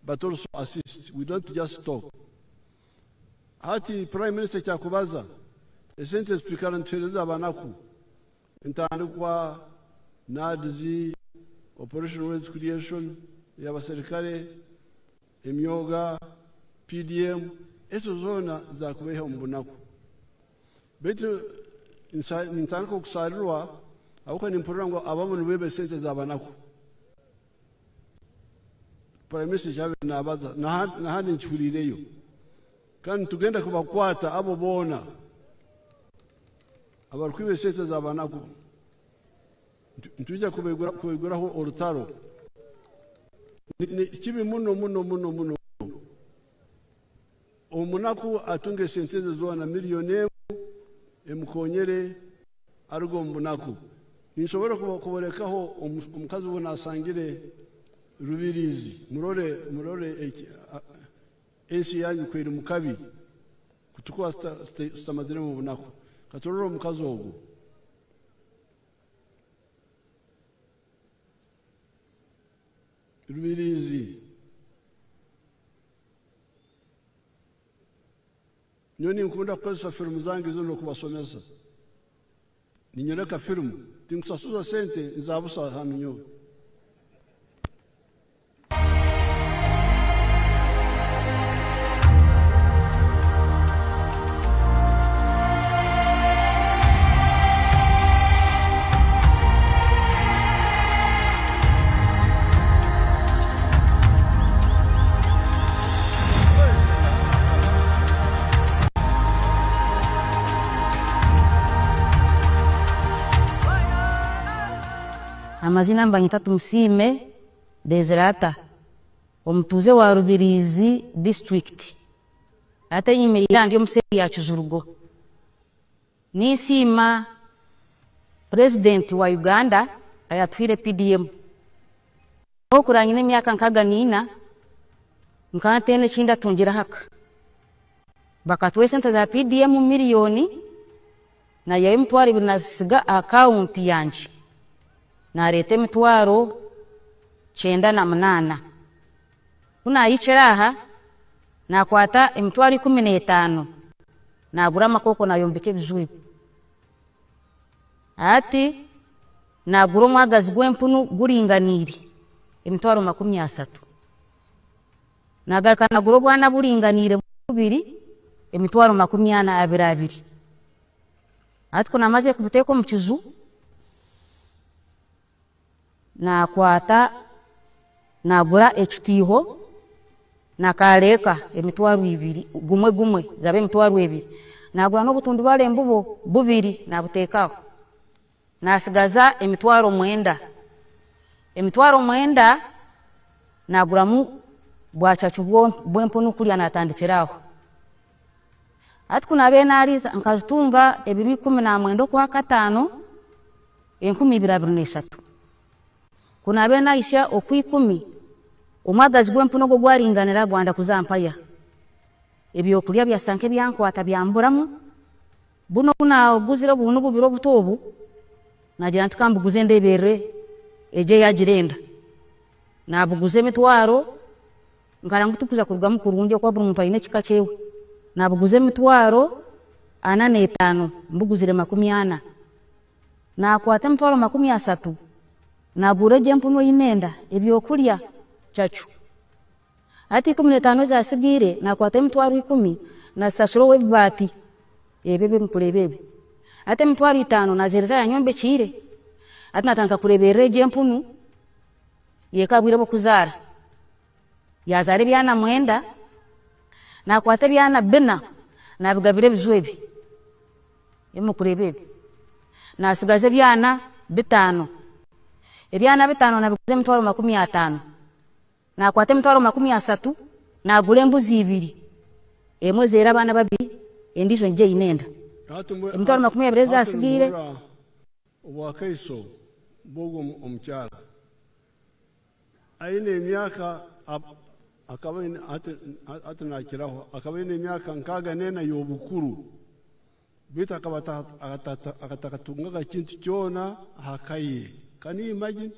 but also assist. We don't just talk. Hati Prime Minister Chakubaza, esente tukarantereza abanaku. Intandikwa NADZ, Operation Wealth Creation, y'abaserikale, emyoga, PDM, ezo zona za kubeha mbunaku. Betu intandikwa kusarirwa, awuka nimpurango abamu niwebe sente za abanaku. prime minister chabe nabaza na handi nchurireyo kandi tugenda kubakwata abo bona abarukwibe sete zabanako ntujya kubeguraho orutaro kibi muno omunaku atunge senteze zona miliyoni emukonyere arugo munaku nishobora kuborekaho umukazi ubona asangire Rubirizi murore ensi yanyu kwera mukabi kutukwa stamadire mu bunako katororo mukazi ogo Rubirizi nyoni nkunda kukozesa filmu zange zo no kubasomesa ninyoreka filmu tinkusasuza sente nzabusa hano nyo Amazina mbanyita Tumusime Desirata omutuze wa Rubirizi district ate yimirira ndi omuseri ya Kizurugo nisima president wa Uganda ayatwire PDM okuranyine myaka nkaga nina nkatene chinda tungira haka bakatwe sente za PDM miliyoni na yaye mtwari binasiga account yanje na rete mitwaro 98 kuna yicheraha na kwata emitwaro 15 na gura makoko na yombeke bizwi ati na gura mwagazi gwempunu guringaniri emitwaro 30 na garukana gura bwana buringanire bubiri emitwaro 22 ati kuna maze kubuteko mu kizu na kwata na gura ekitiho na kareka emitwaro 2 gumwe zabe emitwaro 2 na gura no butundu bale mbubo bubiri na butekaho na sigaza emitwaro 9 na gura mu bwachachu bwempunu kulya natandikiraho ati kuna bena ariza nkazitunga ebiri 10 kwa 5 1223 kuna bena isha okwikumi umwagazi gwempunu go gwaringanira Rwanda kuzampaya ebyo kulya byasanke byankwata byamburamu buno kuna oguzira bunu bubiro butobu nagira ntikambuguze ndebere eje yagirenda nabuguze mitwaro ngarangutukuza kuruga mu kurunje kwa buri muntu ayine kikachewe nabuguze mitwaro 45 mbuguzire 40 na kwata mitwaro 30 na gureje mpuno inenda ebyo kulya chachu ati 15 za sigire na kwata mitwaro 10 na sasuro webati ebebe mkulebebe ati mitwaro 5 na zereza ya nyombe chire ati natanga kulebereje mpunu yekabwire bokuzara yazare byana mwenda na kwata byana bena na bigabire bizwebi emukurebebe na sigaze byana 5 ebyana 5 na biguze mitwaro 50 na kwata mitwaro 30 na gule mbuzi 2 emweze era bana babiri endizo nje inenda mitwaro 20 za sigire obwakaiso bogo omukyala ayine emyaka akabine atunakiraho akabine emyaka nkaga nena yobukuru bita akatakatunga kintu kyona hakaye. Can you imagine?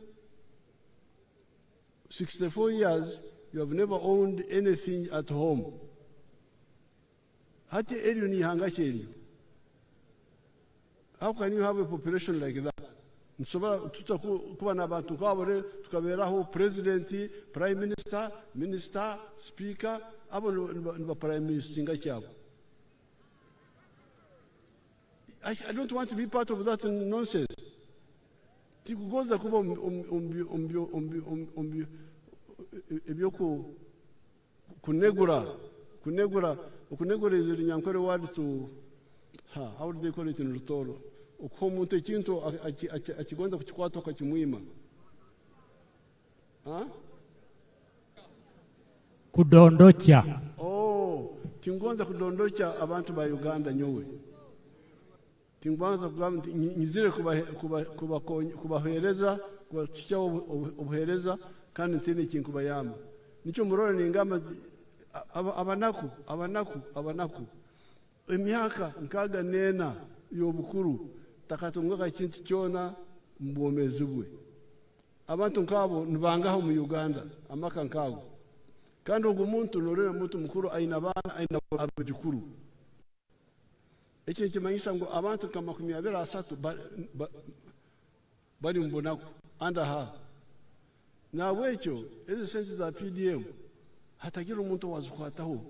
64 years, you have never owned anything at home. Hati eri ni hangacheri. How can you have a population like that? Nsobara tutakuba nabantu kabore tukaberaho president, prime minister, minister, speaker, abo no prime minister ngakyabo. I don't want to be part of that nonsense. Tikugoza kuba ebyoku kunegura izo linyankore word to how do they call it in Rutoro? Uko umuntu ekintu akigonza kukikwata akakimwima. Kudondocha. Tingonza kudondocha abantu ba Uganda nyowe. Tingwanza kugamba nyizire kubahereza kubakicha obuhereza kandi ntine kintu bayama. Nicho murora ningamba abanaku emyaka nkaga nena yobukuru takatunga kintu kyona mbomezi bwe abantu nkabo nibangaho mu Uganda amaka nkabo kandi umuntu norera muntu mukuru aina bana aina abadikuru ekyo kimanyisa ngo abantu kama 23 bali mbonako andaha na wecho ezi sensi za PDM hatagira umuntu wazukwataho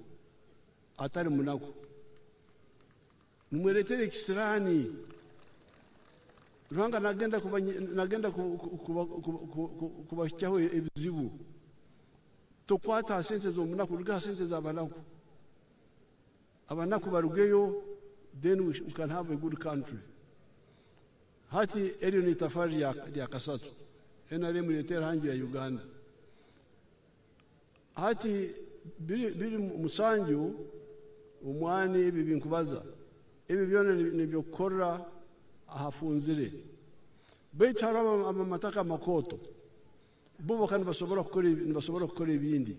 atari munako numweretere kisirani Rwanga nagenda kubashyaho ebizibu tokwata sense zo munako ruga sense za abanaku barugeyo then we can have a good country. Hati elio ni tafari ya Kasatu NRM letera hangi ya Uganda. Hati bili musanju umwani ibi binkubaza ibi byone nibyo korra ahafunzire beitara amataka makoto bubo kandi basobora gukora ibindi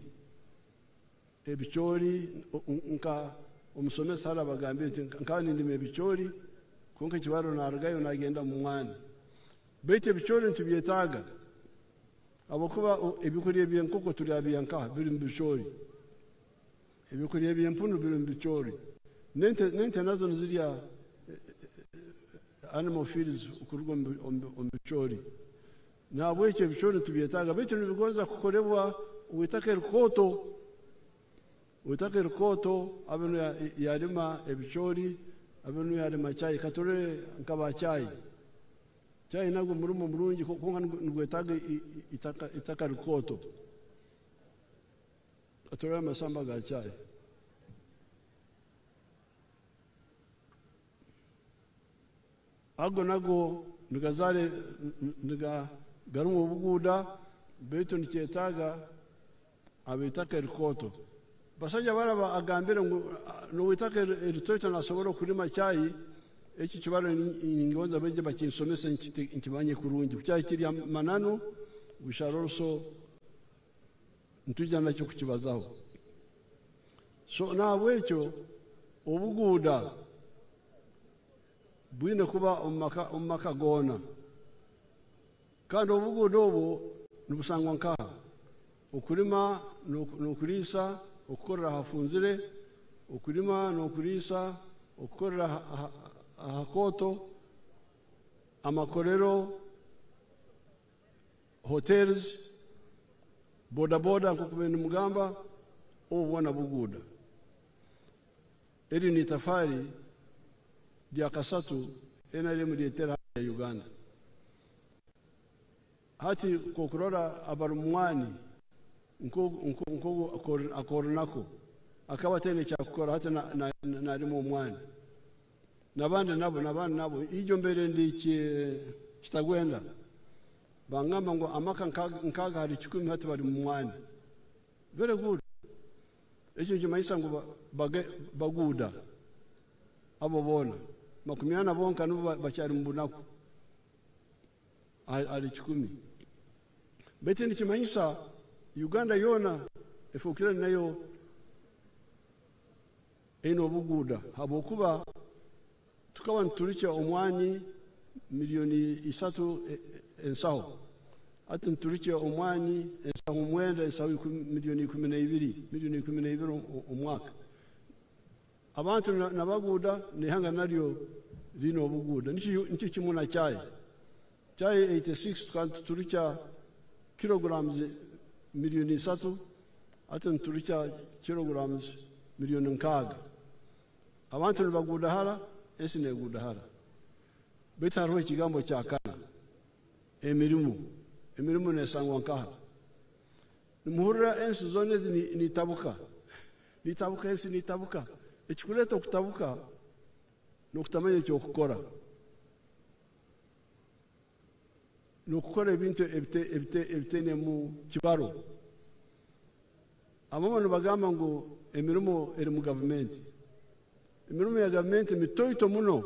ebichori nka umusomesa hara bagambye nkani ndime ebichori konka kibaro naragayo nagenda mu mwana beite ebichori ntibyetaga abokuba ebikuriye byenkoko turi abiyanka biri mbichori ebikuriye byempunu biri mbichori nente nazo nziriya animal feeds ukurugo mbichori nabwo icyo bichori tubyetaga beite nibigonza kukorebwa uitake rikoto abenu yarima ebichori abenu yarima chai katore nkaba chai nago murumo murungi konga nigwetaga itaka rikoto katore amasamba ga chai ago nago nigazale garumo buguda beto nichetaga abitaka rikoto basajja baraba agambira ngo no witaka ritoto nasobora kurima chai eki kibaro ingonza beje bakinsomesa nkibanye kurungi kucyayi kiri manano bisharoso ntujana cyo kukibazaho so nawe ecyo obuguda bwine kuba umaka gona kandi obuguda obo nubusangwa nkaha ukurima nukurisa ukorera hafunzire ukurima nukurisa ukorera hakoto amakorero hotels boda kukubeni mugamba obwana buguda eri ni tafari dia Kasatu NRM letera ya Uganda hati kokurora abarumwani nko akoronako akaba tene cyakora hati narimo umwani nabandi nabo ijo mbere ndiki kitagwenda bangamba ngo amaka nkaga hari 10 hati bari mu mwani very good ekyo kimayisa ngo baguda abo bona makumyana bonka nubo bacyari mbunako ari 10 bete ni kimayisa Uganda yona efukira nayo eno buguda habokuba tukawa nturicha omwani milioni 3 ensaho ati nturicha omwani ensaho mwenda ensaho milioni 12 omwaka abantu nabaguda nihanga naryo lino buguda nichi kimuna chai 86 kandi turicha kilograms milioni 3 ati nturicha kilograms milioni 6 abantu nabaguda hala esine gudahara betaro ikigambo cyakana emirimu nesangwa nkaha muhurira ensi zone nitabuka ensi nitabuka ekikuleta okutabuka n'okutamanya ekyokukora n'okukora ebintu ebitene mu kibaro abamwe bagamba ngo emirimo eri mu gavumenti emirimo ya gavumenti mitoito muno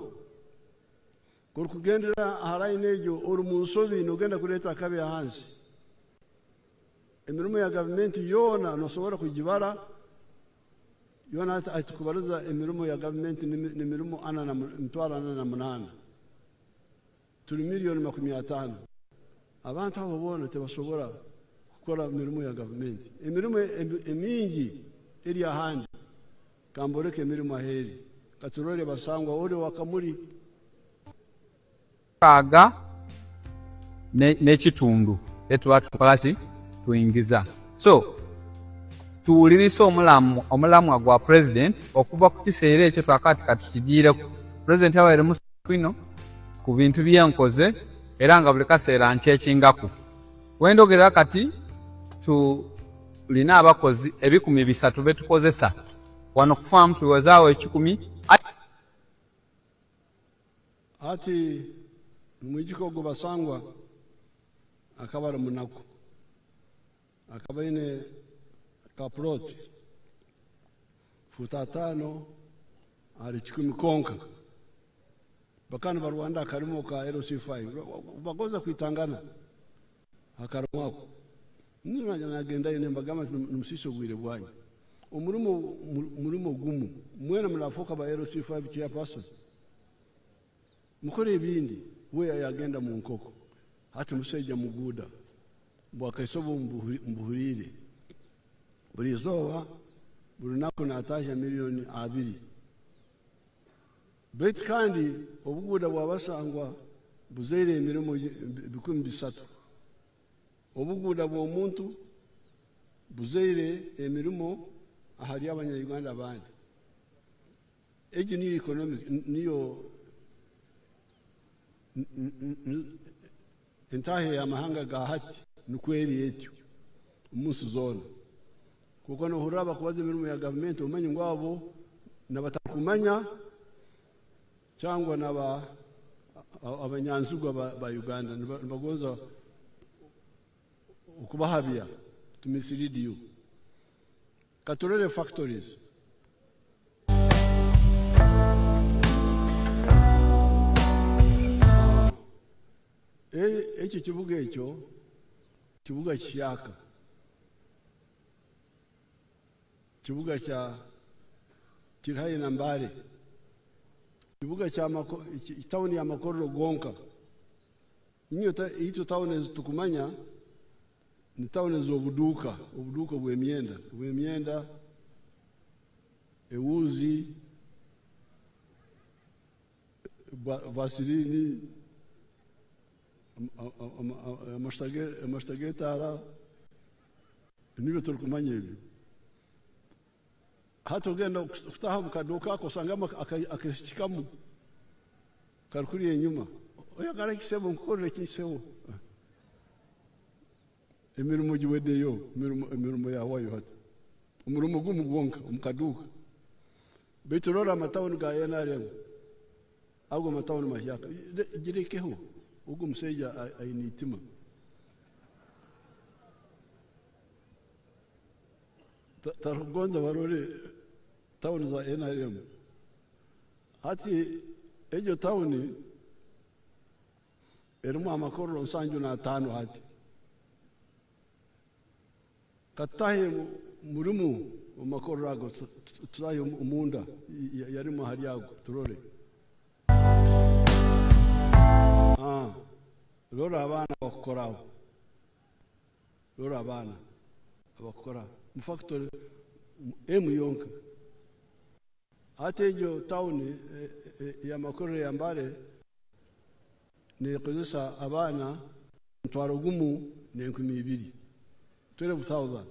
kugendera aharayini egyo ori mu nsobi n'ogenda kuleeta akabi ahansi emirimo ya gavumenti yoona nosobora kugibara yoona atukubariza emirimo ya gavumenti n'emirimo 48 turi miliyoni 50 abantu abo boona tebasobora kukora emirimo ya gavumenti emirimo emingi eri ahandi kamboreka emirimo aheri katurore basangwa ori wakamuri kaga n'ekitundu etuba tukolaki tuyingiza so tuwulirisa omulamwa gwa president okuva ku kiseera ekyo twakati katukigiireko president abaire musino ku bintu byenkoze era nga buli kaseera nkyekingaku wendogerera kati tulina abakozi 300 betukozesa wano kufaamu tuwezaawo 10 ati mwijiko gwo basangwa akabara munaku akabaine kaproti futa 5 ali 10 konka bakana ba Rwanda akarimo ka LC5 bagoza kwitangana akaramwako nina nagenda yene mbagama numusisi ogwire bwanyu umurimo gumu mwena mulafoka ba LC5 kya person mukore ibindi we yagenda mu nkoko hati museja muguda bwakaisobo mbuhurire buri zoba buri nako natasha miliyoni 2 bet kandi obuguda bwabasangwa buzeire emirimo 300 obuguda bw'omuntu buzeire emirimo ahali abanyayuganda abandi egi ni economic niyo entahe y'amahanga ga hati nukweri etyo umunsi zona kuko no huraba kubaza imirimo ya government umenye ngwabo nabatakumanya cyangwa abanyanzugwa ba Uganda bagoza ukubahabia to mislead you katorere factories eki kibuga ekyo kibuga kiyaka kibuga kya kirayi na Mbale kibuga kya town ya Makororo gonka ito town tukumanya ni town z'obuduka bw'emyenda ewuzi vasilini amashtagetara niyo tukumanya ibi hata ugenda kutaha mukaduka ako sangama akashikamu kalkuri nyuma oyagara kisebo nkorere kisebo emirimo giwedeyo emirimo yawayo hata umurimo gumugonka umukaduka beturora amatawuni ga NRM ahubwo amatawuni mahyaka girekeho ubwo museja ayinitima tarugonza barore tawuni za NRM hati ejo tawuni erimu Amakororo 75 hati katahe murimu Amakororo ago tutaye umunda yarimo hari yago turore lora abana bakoraho lora abana abakora mu factory yonka atejo town ya Makororo ya Mbale ne kozesa abana ntwaro gumu ne 200 12,000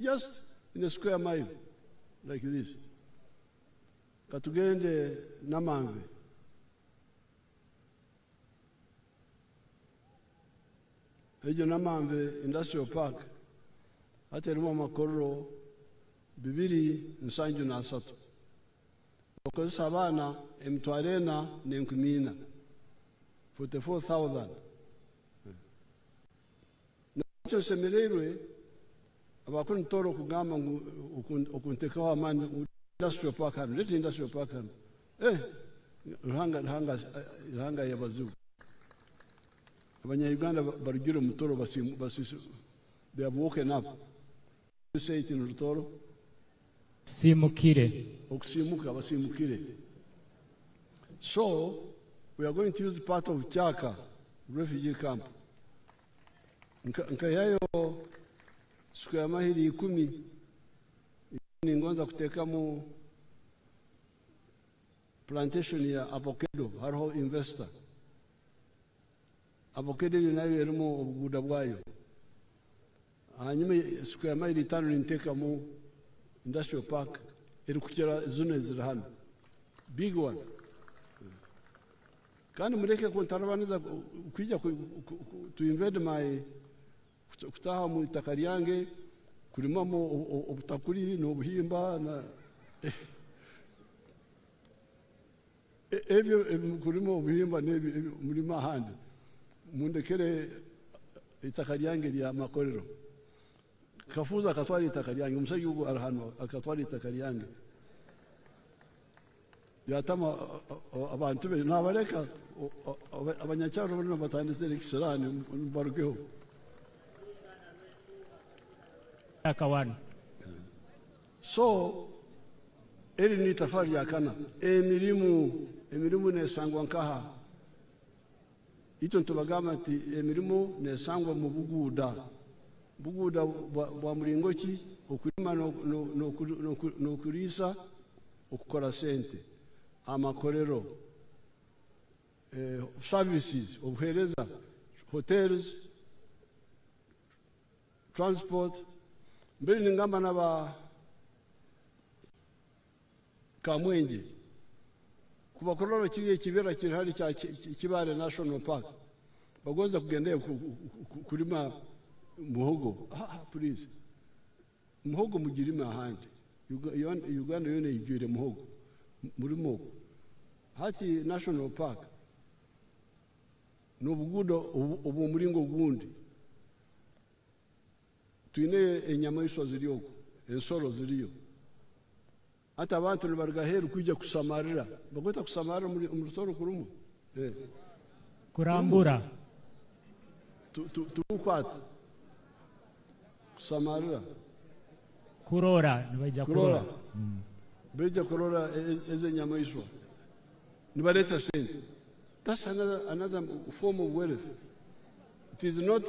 just in a square mile like this katugende Namamve ejo Namamve industrial park hati erimu amakorero 273 bakozesa abaana emitwaro 4,400 44,000 nakyo nsemereirwe abakuru ntoro kugamba okuntekaho amaani industrial park hano leti industrial park hano ruhanga y'abazungu abanya-Uganda barugira omutoro basisu they have woken up. You say it in Rutoro? Simukire. Okusimuka basimukire. So we are going to use part of Chaka refugee camp. Nkayayo siku ya mahiri 10 ningonza kutekamu plantation ya avocado hariho investor. Avocado nayo erimu obuguda bwayo. Hanyuma siku ya mahiri 5 nintekamu industrial park eri kukira zone ziri hano big one kandi mureke kuntarabaniza kwija to invade my kutaha mu itaka ryange kurimamo obutakuri n'obuhimba na ebyo kurimo obuhimba n'ebyo muri mahandi mundekere itaka ryange rya makorero kafuza akatwara itaka ryange umusajja ubu arahano akatwara itaka ryange yatama abantu be nabareka abanyacyaro bano batanditse ekisirani barugeho akawana so eri ni tafari yakana emirimu nesangwa nkaha ito ntubagama ati emirimu nesangwa mu buguda bwa muringoki okulima no kurisa okukora sente amakorero services obuhereza hotels transport mbere ningamba naba Kamwenje kubakorora kiriye kibera kiri hari cya Kibare National Park bagonza kugendeye kurima muhogo please muhogo mugirima ahandi Uganda yone igire muhogo murimo hati National Park no bugudo ubu muringo gundi tuine enyama iswa ziriyo ensoro ziriyo hata abantu nibargaheru kujya kusamarira bagota kusamarira mu rutoro kurumu kurambura tukwata kusamarira kurora nibaja kurora beja kurora eze nyama iswa nibaleta sente. That's another form of wealth. It is not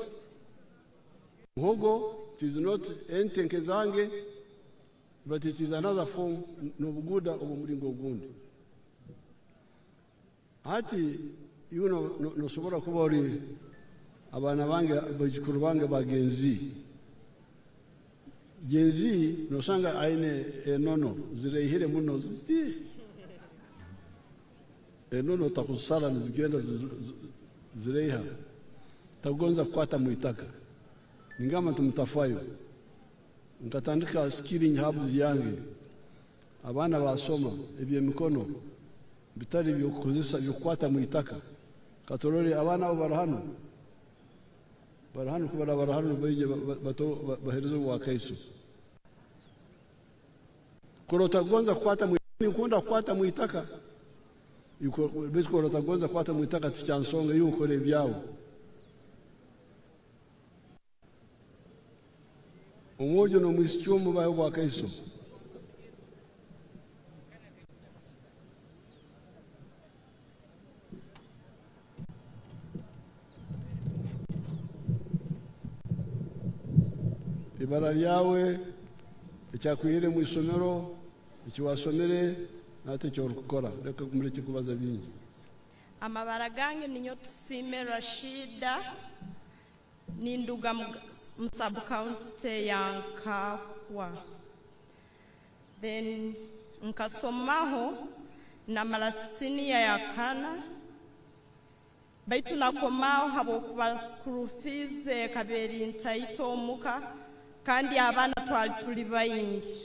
muhogo, it is not entenkezange, but it is another form nobuguda obumulingo gundi. Hati no sobora kuba ori abana bange bajikuru bange bagenzi. Genzi no sanga aine enono zirehire muno ziti. Enono takusala nizigenda zireha. Tagonza kwata muitaka. Ningama tumtafayo. Nkatandika skilling hubs yange. Abana basoma ebye mikono bitari byo kozesa byo kwata muitaka. Katorori abana barahano. Barahano kubara barahano baije bato baherezo wa kaiso. Kurota gonza kwata muikunda kwata muitaka. Yuko bezi kurota gonza kwata muitaka tichansonga yuko le byao. Umoja no mwischomo bayo wa kaiso. Ibara lyawe ekyakwire mu isomero ekiwasomere nate cyo gukora reka kumureke kubaza bingi. Amabara gange ninyo tusime Rashida ninduga msabu county ya Nkakwa. Then nkasomaho na malasini ya kana baitu nakomao habo kuba school fees kaberi ntaito muka kandi abana twali tuli bayingi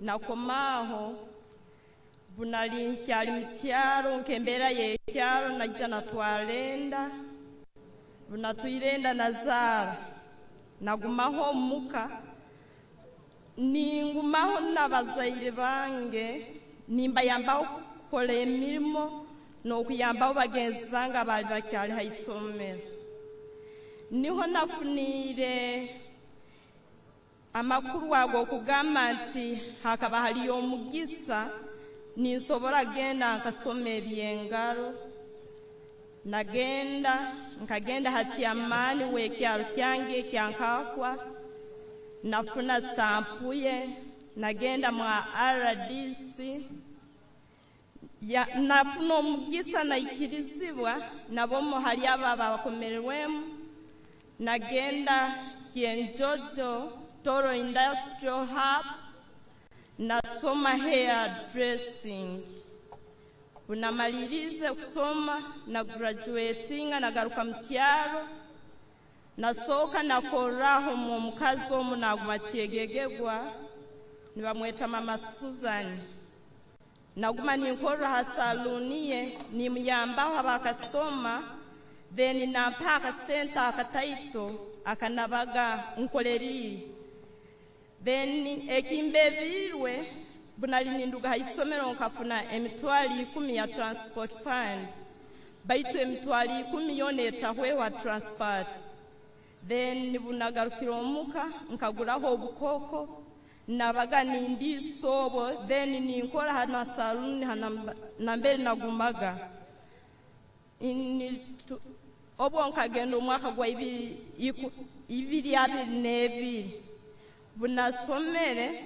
nakomaho bunali nkyali mu kyalo nk'embeera y'ekyalo najja natwalenda bunatuyirenda nazaala nagumaho omuka ningumaho n'abazaire bange nimbayambaho kukola emirimo n'okuyambaho bagenzi bange abaali bakyali haisomero niho nafunire amakuru ago okugamba nti hakaba haliyo omugisa ninsobola genda nkasoma ebyengalo nkagenda Hatyamani w'ekyalo kyange ekyankakwa nafuna stampuye nagenda mu RDC nafuna omugisa naikirizibwa nabomo hali ababa bakomerewemu nagenda Kyenjojo Toro Industrial Hub nasoma hair dressing bunamalirize kusoma na graduatinga nagaruka mu kyalo nasoka nakoraho mu mukazi omu nagumatyegegegwa nibamweta Mama Susan naguma ninkora ha saluni ye nimuyambaho abakasoma then nampaka senta akataito akanabaga nkoleriri then ekimbebirwe bunali ninduga haisomero nkafuna emitwali 10 ya transport fund baitu emitwali 10 yoneta hwewa transport then nibunagarukira omuka nkaguraho obukoko nabaga nindi sobo then ninkora hana saluni hana nambere nagumaga obwo nkagenda omwaka gwa 2022 bunasomere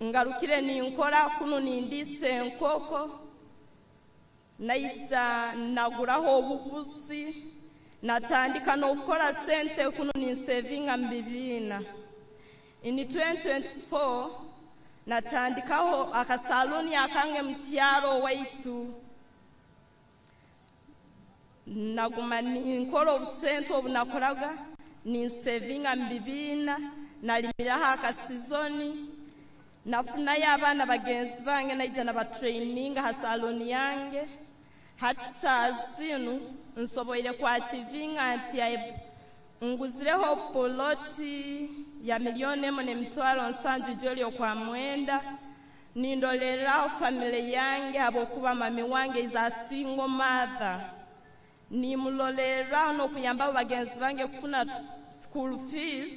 ngarukire ninkora kuno nindise enkoko naiza naguraho obubusi natandika n'okukora sente kuno ninsevinga mbibina in 2024 natandikaho akasaloni akange mu kyalo waitu naguma ninkora obusente obunakoraga ninsevinga mbibina nalimiraho akasizoni nafunayo abana bagenzi bange naija nabatraininga ha saloni yange hati saa zino nsoboire kwachivinga nti nguzireho poloti ya milioni 1.7 jolio kwa mwenda nindoleraho family yange abokuba mami wange is a single mother nimuloleraho n'okuyambaho bagenzi bange kufuna school fees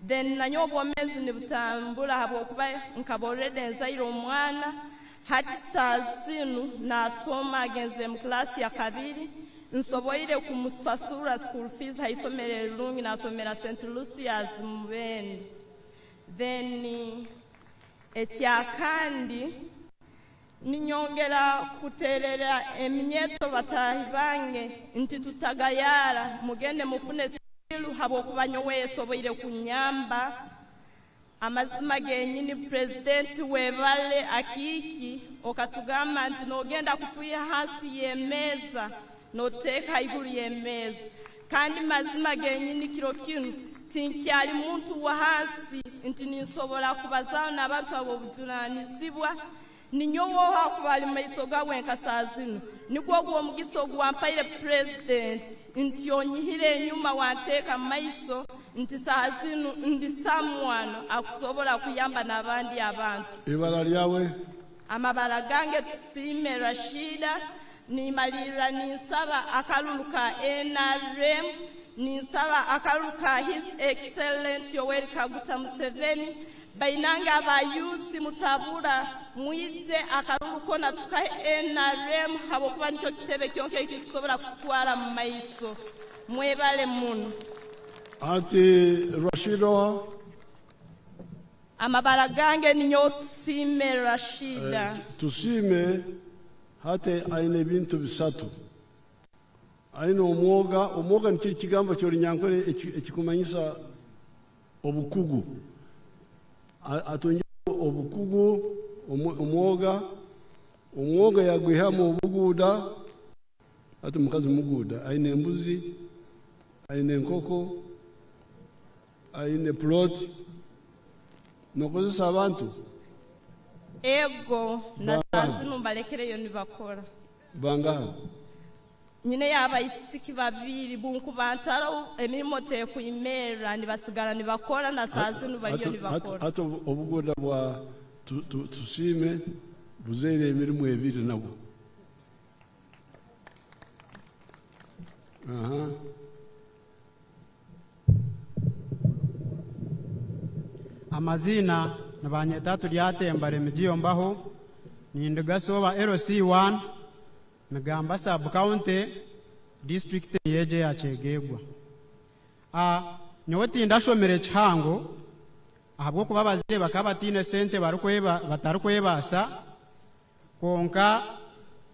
then nanyo obwomezi nibutambula habwokuba nkaborede nzaire omwana hati saa zino nasoma agenze mu klasi ya 2 nsoboire kumusasura school fees haisomere lungi nasomera St. Lucia's Mubende then ekyakandi ninyongera kuterera eminyeto batahi bange nti tutagayara mugende mufune silu habwokuba nyowe esoboire kunyamba amazima genyini president webale akiki okatugamba nti nogenda kutuya hasi yemeza noteka iguru yemeza kandi mazima genyini kiro kinu tinkyali muntu wa hasi nti ninsobola kubazaho n'abantu abo bujunanizibwa ninyowo hakubali maiso gawe nkasazino nikwo gwo mugiso gwampaire president nti onyihire nyuma wateka maiso nti sazino ndi someone akusobola kuyamba nabandi abantu ibala lyawe amabala gange Tusime Rashida nimalira ninsaba akaluluka NRM ninsaba akaluluka His Excellent Yoweri Kaguta Museveni bainanga abayusi mutabura muize akaluluko natuka NRM habokuba nicho kitebe kyonke kikisobora kutwara mu maiso mwebale muno ati Rashido amabala gange ninyo Tusime Rashida Tusime hate aine bintu bisatu aine omwoga nikiri kigambo cyori nyankore ekikumanyisa obukugu atonye obukugu omwoga yagwiha mu buguda ati mukazi muguda aine embuzi aine enkoko aine plot nokozesa abantu ego na sasi numbalekereyo nibakora bangaha nyine y'abayisiki babiri bunku bantaro emirimo te kuyimera nibasigara nibakora na sasi nubaliyo nibakora hato obugoda bwa tusime buzere emirimo ebiri nabo. Aha. Amazina nabanyeta tulyatembare mujiyombaho nindigasoba LC1 migamba sub county district yeje yachegegwa nyoti ndashomere chihango ahabwo kuba bazire bakabatine sente batarukwebasa konka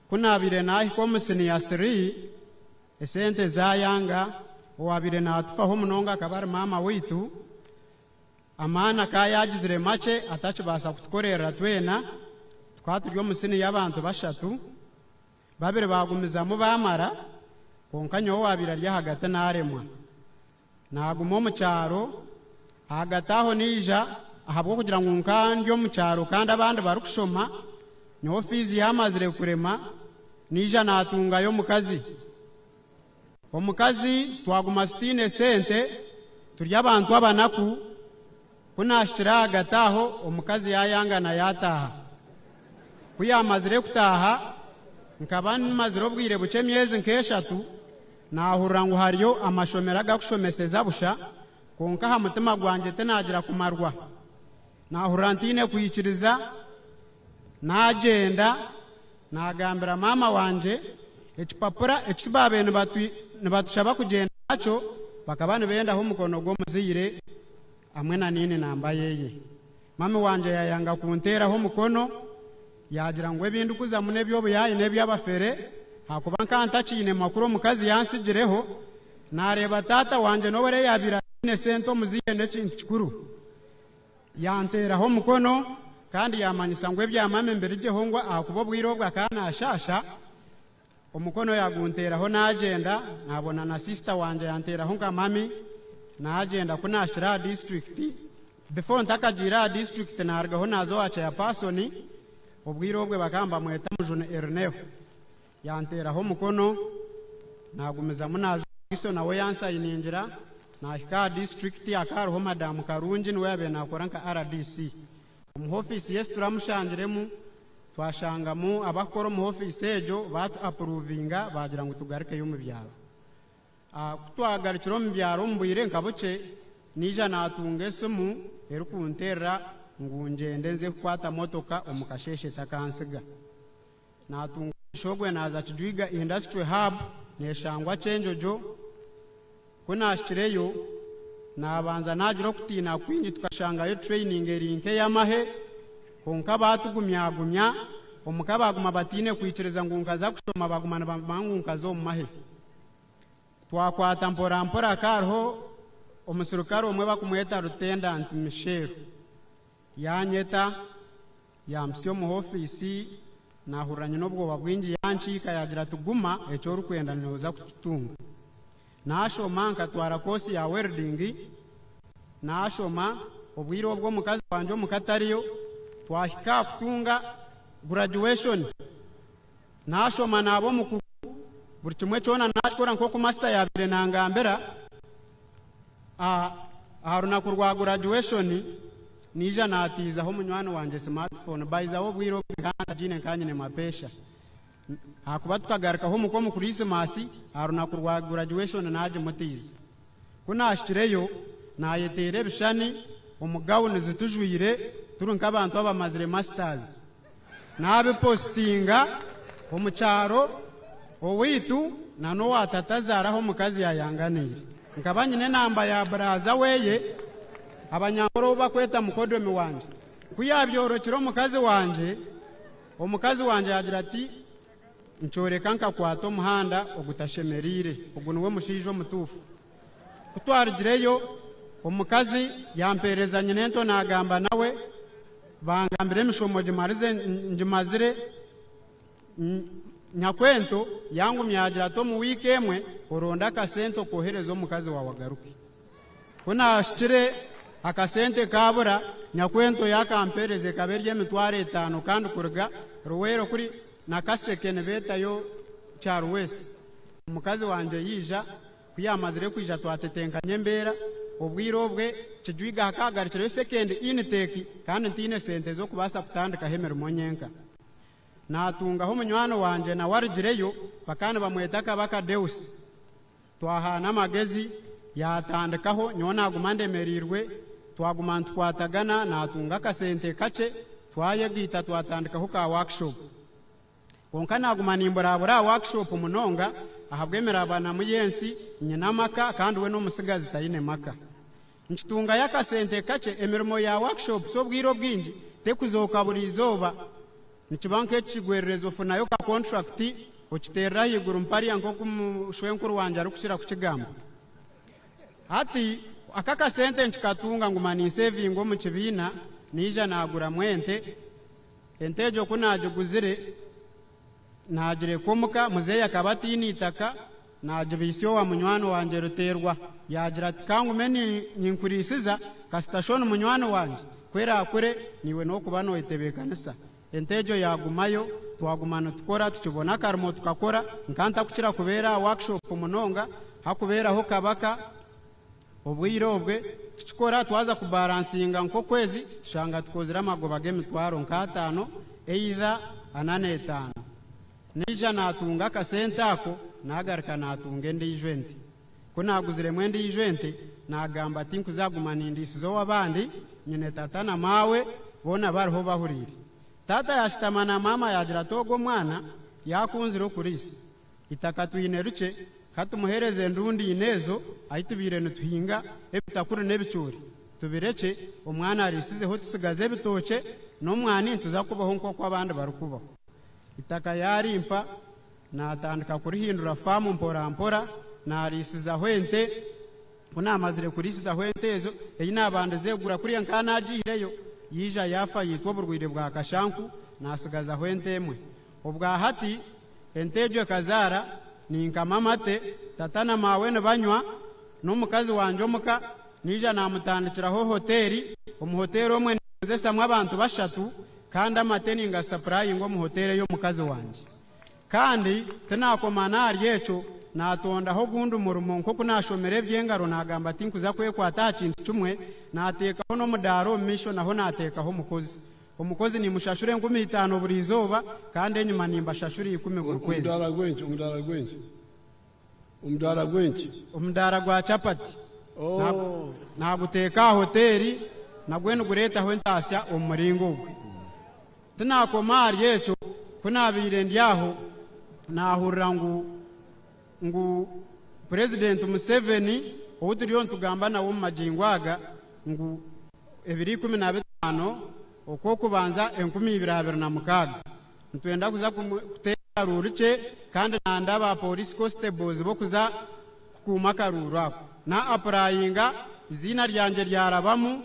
kunabire nahi komisini ya 3 esente zayanga owabire natufaho munonga kabari mama witu amana kayagizire make atachibasa kutukorera twena twaturyo musini y'abantu bashatu babire bagumiza mu bamara konkanyo wabira rya hagati naremwa nagumo mu cyaro hagataho nija ahabwo kugira ngo nkandyo mu cyaro kandi abandi barukushoma nyo fizi yamazire kurema nija natunga yo mukazi omukazi twaguma sitine sente turya abantu abanaku kunashitira hagataho omukazi yayangana yataha kuyamazire kutaha nkabani mazire obwire buce myezi nkeshatu nahurira ngo hariyo amashomera gakushomeseza busha konka ha mutima gwanjye tenagira kumarwa nahurira ntine kuyikiriza nagenda nagambira mama wanje ekipapura ekibabe nibatushaba kugenda naco bakabani bendaho umukono gw'omuzire amwe na nini namba yeye mami wanje yayanga kunteraho umukono yagira ngo ebindu kuza mune byobuyayi nebyabafere hakuba nkantachine makuru mukazi yansigireho nareba tata wanje nobere yabira ne sento muziye n'ekintu kikuru yanteraho umukono kandi yamanyisa ngo ebyamame mbere gihongwa akubo bwiro bwa kana ashasha umukono yagunteraho nagenda nabona na sister wanje yanteraho nka mami nagenda kunashira district before ntakagira district nargaho nazo wacha ya personi obwiro bwe bakamba mweta mujune Erneo yanteraho mukono nagumiza munazo iso nawe yansayiningira nahika district akaroho madam Karungi niwe yabe nakora nka RDC mu office yes turamushangiremu twashangamu abakora mu office ejo batu approvinga bagira ngo tugarike yo mu byaro kutwagarikiro mu byaro mbuyire nkabuce nija natunge sumu erukuntera ngungende nze kwata motoka omukasheshe takansiga natunga shogwe naza kijwiga industry hub neshangwa chenjojo kunashireyo nabanza nagira kutina kwingi tukashanga yo training erinke yamahe konka batugumyagumya omukabaguma batine kwikiriza ngunka za kushoma bagumana bangunka zo mumahe twakwata mpora karho omusirukare omwe bakumweta Lieutenant Michel yanyeta yamsyo mu office nahuranye n'ubwoba bwingi yancika yagira tuguma echo rukwenda noza kututunga nashoma nkatwara kosi ya welding nashoma obwiro bwo mukazi wanje mukatariyo twahika kutunga graduation nashoma nabo muku buri kimwe cyona nashikora nko ku master yabire nangambera haruna kurwa graduation nija natiza ho munywano wanje smartphone baiza wo bwiro kandi jine kanyine mapesha hakuba tukagaruka ho muko kuri Christmas haruna kurwa graduation naje mutiza kunashireyo nayetere bishani umugabo nizitujwire turunka abantu abamazire masters nabe postinga omucharo owitu nano watatazaraho mukazi yayanganire nkabanyine namba ya braza weye abanyamoro bakweta mukodomi wanje kuyabyorokiro mukazi wanje omukazi wanje yagira ati nchoreka nkakwata omuhanda ogutashemerire ogunwe mushijo mutufu kutwarigireyo omukazi yampereza nyine nto nagamba nawe bangambire mishomo jimarize njimazire nyakwento yangu myagira to mu week emwe oronda kasento koherezo mukazi wawe agaruke kunashikire akasente kabura nyakwento yakampereze kaberye emitwaro 5 kandi kuruga ruwero kuri nakasekene betayo Charwes umukazi wanje yija kuyamazire kwija twatetenkanye mbera obwirobwe kijwiga hakagarikire second intake kandi ntine sente zo kubasa kutandika hemero monyenka natungaho munywano wanje na warigireyo bakana bamwetaka baka Deus twahana magezi yatandikaho nyona gumandemerirwe twagumana twatagana natunga kasente kace twayegita twatandikaho ka workshop konka nagumanimbura workshop munonga ahabwemera abana muyensi nyina maka kandi we no musigazi tayine maka nchitunga yakasente kace emirimo ya workshop so bwiro bwingi tekuzoka buri zoba nikibanke kigwerezo funayo ka contract okiterra yiguru mpari yanko kumushwenkuru wanje ari kushira kukigamba ati akaka sente nchikatunga ngumani saving mu kibina nija nagura mwente entejo kunajuguzire najire komuka muzeya kabatini itaka najibisyo wa munywano wanje ruterwa yagira tikangu meni nyinkurisiza ka station munywano wanje kwera akure niwe no kubano etebekanisa entejo yagumayo twagumana tukora tukibona karimo tukakora nkanta kukira kubera workshop munonga hakubera ho kabaka obwirobwe tukikora twaza kubalansinga nko kwezi tushanga tukozira amagoba gemitwaro nkatano either 85 nija natunga kasente ako nagarika natunga ndi 20 kunaguzire mwendi 20 nagamba ati nkuzagumana indisizo wabandi nyine tata na mawe bona bariho bahurire tata yashitamana mama yagira togo mwana yakunziro kurisi itakatwine ruce katumuhereze ndundi inezo ahitubire nutuhinga ebitakuru nebicuri tubireke umwana arisizeho tusigaze bitoke no mwana tuzakubaho nko kwabandi barukubaho itaka yarimpa natandika kurihindura famu mpora mpora narisiza hwente kunamazire kurisiza hwentezo eyi nabande zegura kuri yankana agireyo yija yafa yitwa burwire bwa kashanku nasigaza hwentemwe ubwa hati entejo kazara ninka mamate tatana mawe ne banywa n'umukazi wanje omuka nija namutandikiraho hoteli umuhoteli omwe nzesa mwa abantu bashatu kandi amateni nga supply ngo mu hoteli yo mukazi wanje kandi tenakomana aryecho natondaho gundu murumo nko kunashomere byengaro nagamba ati nkuza kwekwata kintu kimwe natekaho no mudaro misho naho natekaho umukozi ni mushashure 15 buri zoba kandi enyuma nimba shashuri 10 buri kwezi umdara gwa chapati naguteka hoteli nagwenu gureta ho ntasya umuringo tenakomari yecho kunabire ndyaho nahurira ngu President Museveni outuriyo ntugamba nawo majingwaga ngu 2015 okwo kubanza 2026 ntwenda kuza kutera rurice kandi nandaba police constables bokuza kuma karura na aprayinga izina ryanje ryarabamu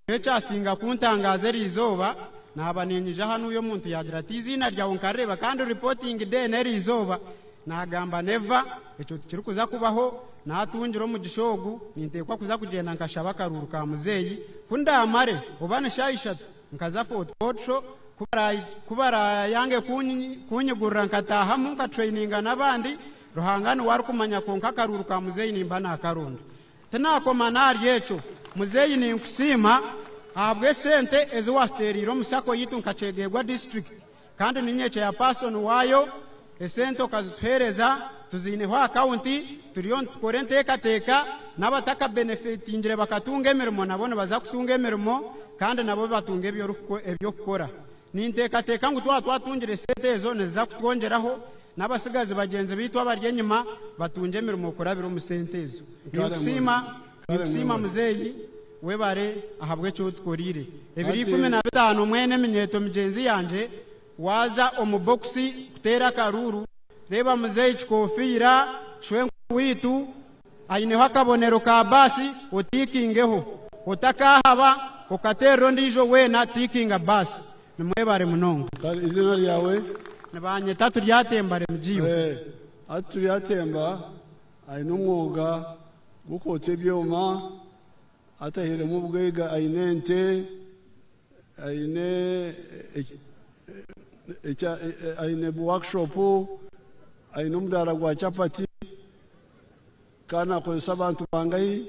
ecasinga kuntangaza rizoba nabanenyija hano uyo muntu yagira ati izina ryawo nkareba kandi reporting day nerizoba nagamba neva echo kiri kuza kubaho natungiro mu gishogu nintekwa kuza kugenda nkashaba karuru ka muzeyi kunda amare ubane shayisha nkaza photo kubara yange kunyigurira nkataha mu nka traininga nabandi ruhangano wari kumanya konka karuru ka muzeyi nimba na karundo tenakomana aryecho muzeyi ni nkusima abwe sente ezo wasteriro musako yitu nkacegegwa district kandi ninyeche ya person wayo esento kazitwereza tuzineho account turiyo korente teka nabataka benefit ingire bakatunga emirimo nabone baza kutunga emirimo kandi nabo batunga ebyo kukora ninteka ngo twatungire sente ezo neza kutwongeraho nabasigazi bagenzi bitu abarye nyuma batunge emirimo kurabira umusente ezo nikusima muzeyi webare ahabwe cyo tworire 2015 mwene minyeto migenzi yanje waza omuboxi kutera karuru reba muzeyi chikofira shwenku witu ayineho akabonero ka basi otikingeho otakahaba okatero ndijo wena tikinga basi nimwebare munongo izina lyawe nabanye tatu ryatembare mjiyo atu lyatemba ayinumwoga gukotse byoma atahire mu bwega ainente aine workshop aine umdara gwa chapati kana akozesa abantu bangayi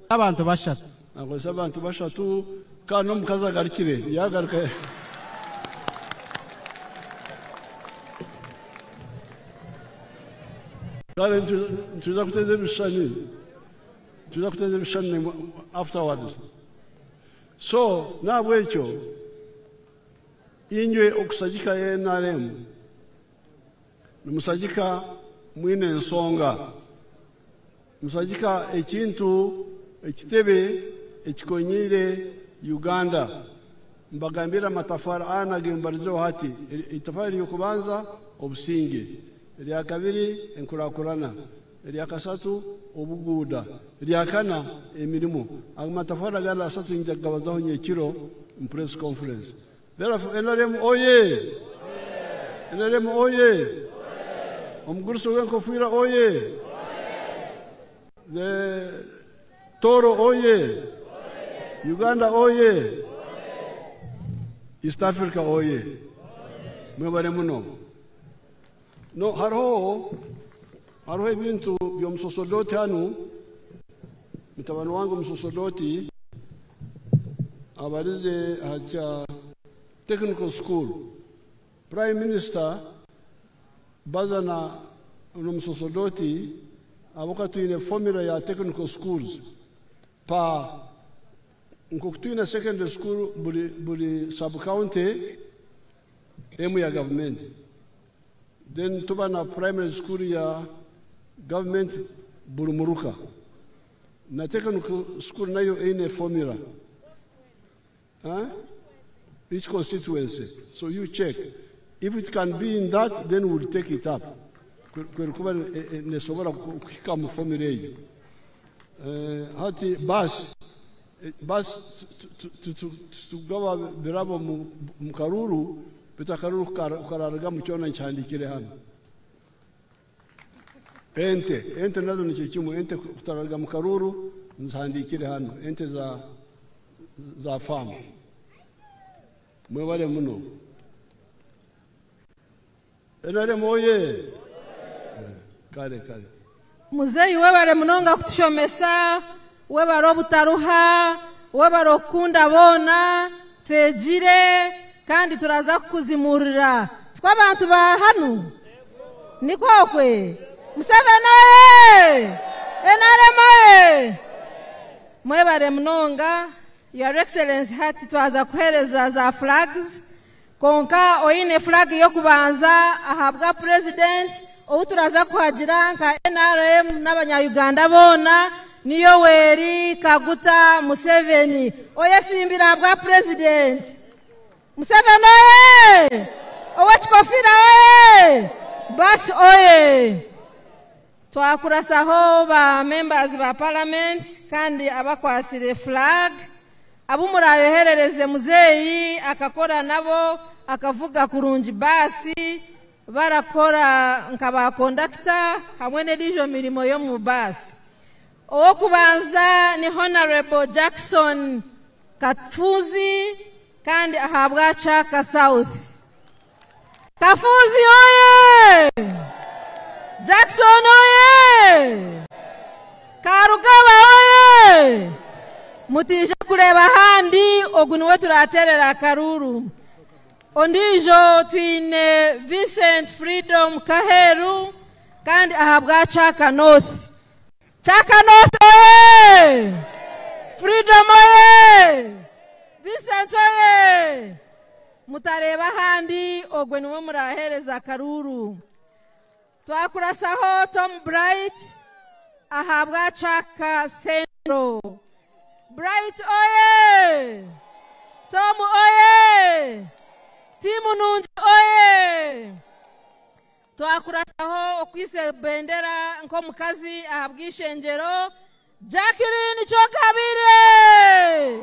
abantu bashatu akozesa abantu bashatu kana omukazi agarukire yagaruka kale tuza kuteza ibishani afterwards. So nabwekyo inywe okusagika NRM nimusagika mwine ensonga, musagika ekintu ekitebe ekikonyire Uganda. Mbagambira amatafari anagembarizo hati itafari yokubanza obusinge, erya kabiri enkurakurana, erya kasatu obuguda, erya kana emirimo. Amatafari agala asatu njagabazaho nyekiro mu press conference. Therefore NRM oye, NRM oye, omuguruso w'enkofira oye, the Toro oye, Uganda oye, East Africa oye. Mwebale muno. No hariho ebintu by'omusosodoti hanu, mutabani wangu musosodoti abarize hacha technical school. Prime Minister bazana musosodoti aboka tuine formula ya technical schools pa nkokutuina secondary school buli sub county emu ya government, then tuba na primary school ya government burumuruka na technical school nayo ine formula each constituency. So you check if it can be in that, then we'll take it up. Kuba nesobora kukika mu formula hiyo hati bas tugawa birabo mu Karuru bita Karuru kararaga mu cyona cyandikire hano ente nazo ni kikimu ente kutaraga mu Karuru nzandikire hano ente za farm mwebale muno NRM oye kale muzeyi webale munonga kutushomesa webale obutaruha webale okukunda boona twegire kandi turaza kukuzimurira tw'abantu ba hanu nikokwe Museveni oye NRM oye mwebale munonga Your Excellency hati twaza kuhereza za flags konka oine flag yo kubanza ahabwa president ou turaza kuhagira nka NRM n'abanya-Uganda bona niyo Yoweri Kaguta Museveni oye simbira bwa president Museveni oye owe Kikofira oye basi oye twakurasaho ba members ba parliament kandi abakwasire flag abumurayoherereze muzeyi akakora nabo akavuga kurungi basi barakora nkaba conductor hamwe n'edijo mirimo yo mu basi. Owo kubanza ni Honorable Jackson Kafuzi kandi ahabwa Chaka South. Kafuzi oye! Jackson oye! Karugaba oye! Mutije kureba handi ogunwe turaterera Karuru. Ondijo tuine Vincent Freedom Kaheru kandi ahabwa Chaka North. Chaka North oye! Freedom oye! Vincent oye! Mutareba handi ogwenwe murahereza Karuru. Twakurasaho Tom Bright ahabwa Chaka Central. Bright oye! Tom oye! Timu Nunji oye! Twakurasaho okwise bendera nko mukazi ahabwishe njero Jacqueline Chokabire!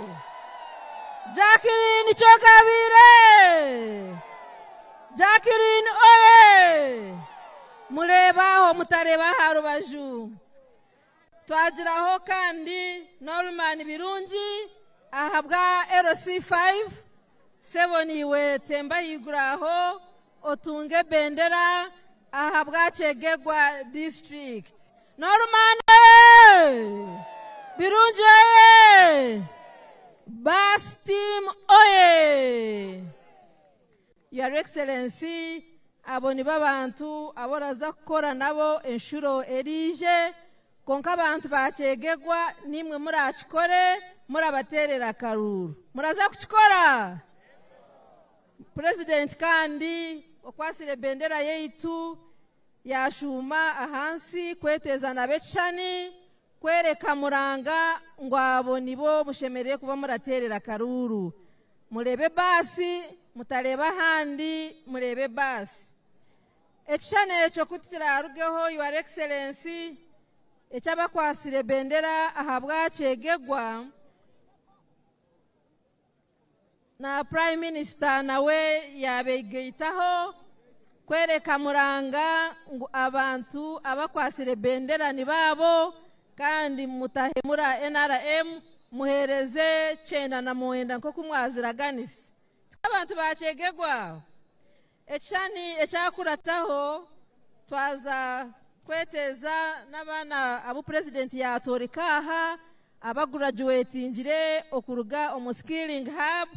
Jacqueline Chokabire! Jacqueline oye! Mureba ho mutareba harubaju. twagiraho kandi Norman Birungi ahabwa LC5 Seboniwe Temba Yiguraho Otunge Bendera ahabwa Chegegwa District. Norman Birungi oye! Bus team oye! Your Excellency, abo ni babantu aboraza kukora nabo enshuro erije konka abantu bachegegwa nimwe murachikore murabaterera karuru muraza kuchikora. President kandi okwasire bendera yeitu yashuma ahansi kweteza na bechani kwereka muranga ngo abo nibo mushemereye kuba muraterera karuru. Murebe basi mutareba handi murebe basi. Ekishane echo kutirarugeho Your Excellency echabakwasire bendera ahabwa chegegwa na Prime Minister nawe yabegeitaho kwereka muranga ngo abantu abakwasire bendera ni babo kandi mutahemura NRM muhereze 9 nko kumwaziraganisi abantu bachegegwa. Echani echakurataho twaza kweteza n'abana abu president yatorikaha abagraduatingire okuruga omuskilling hub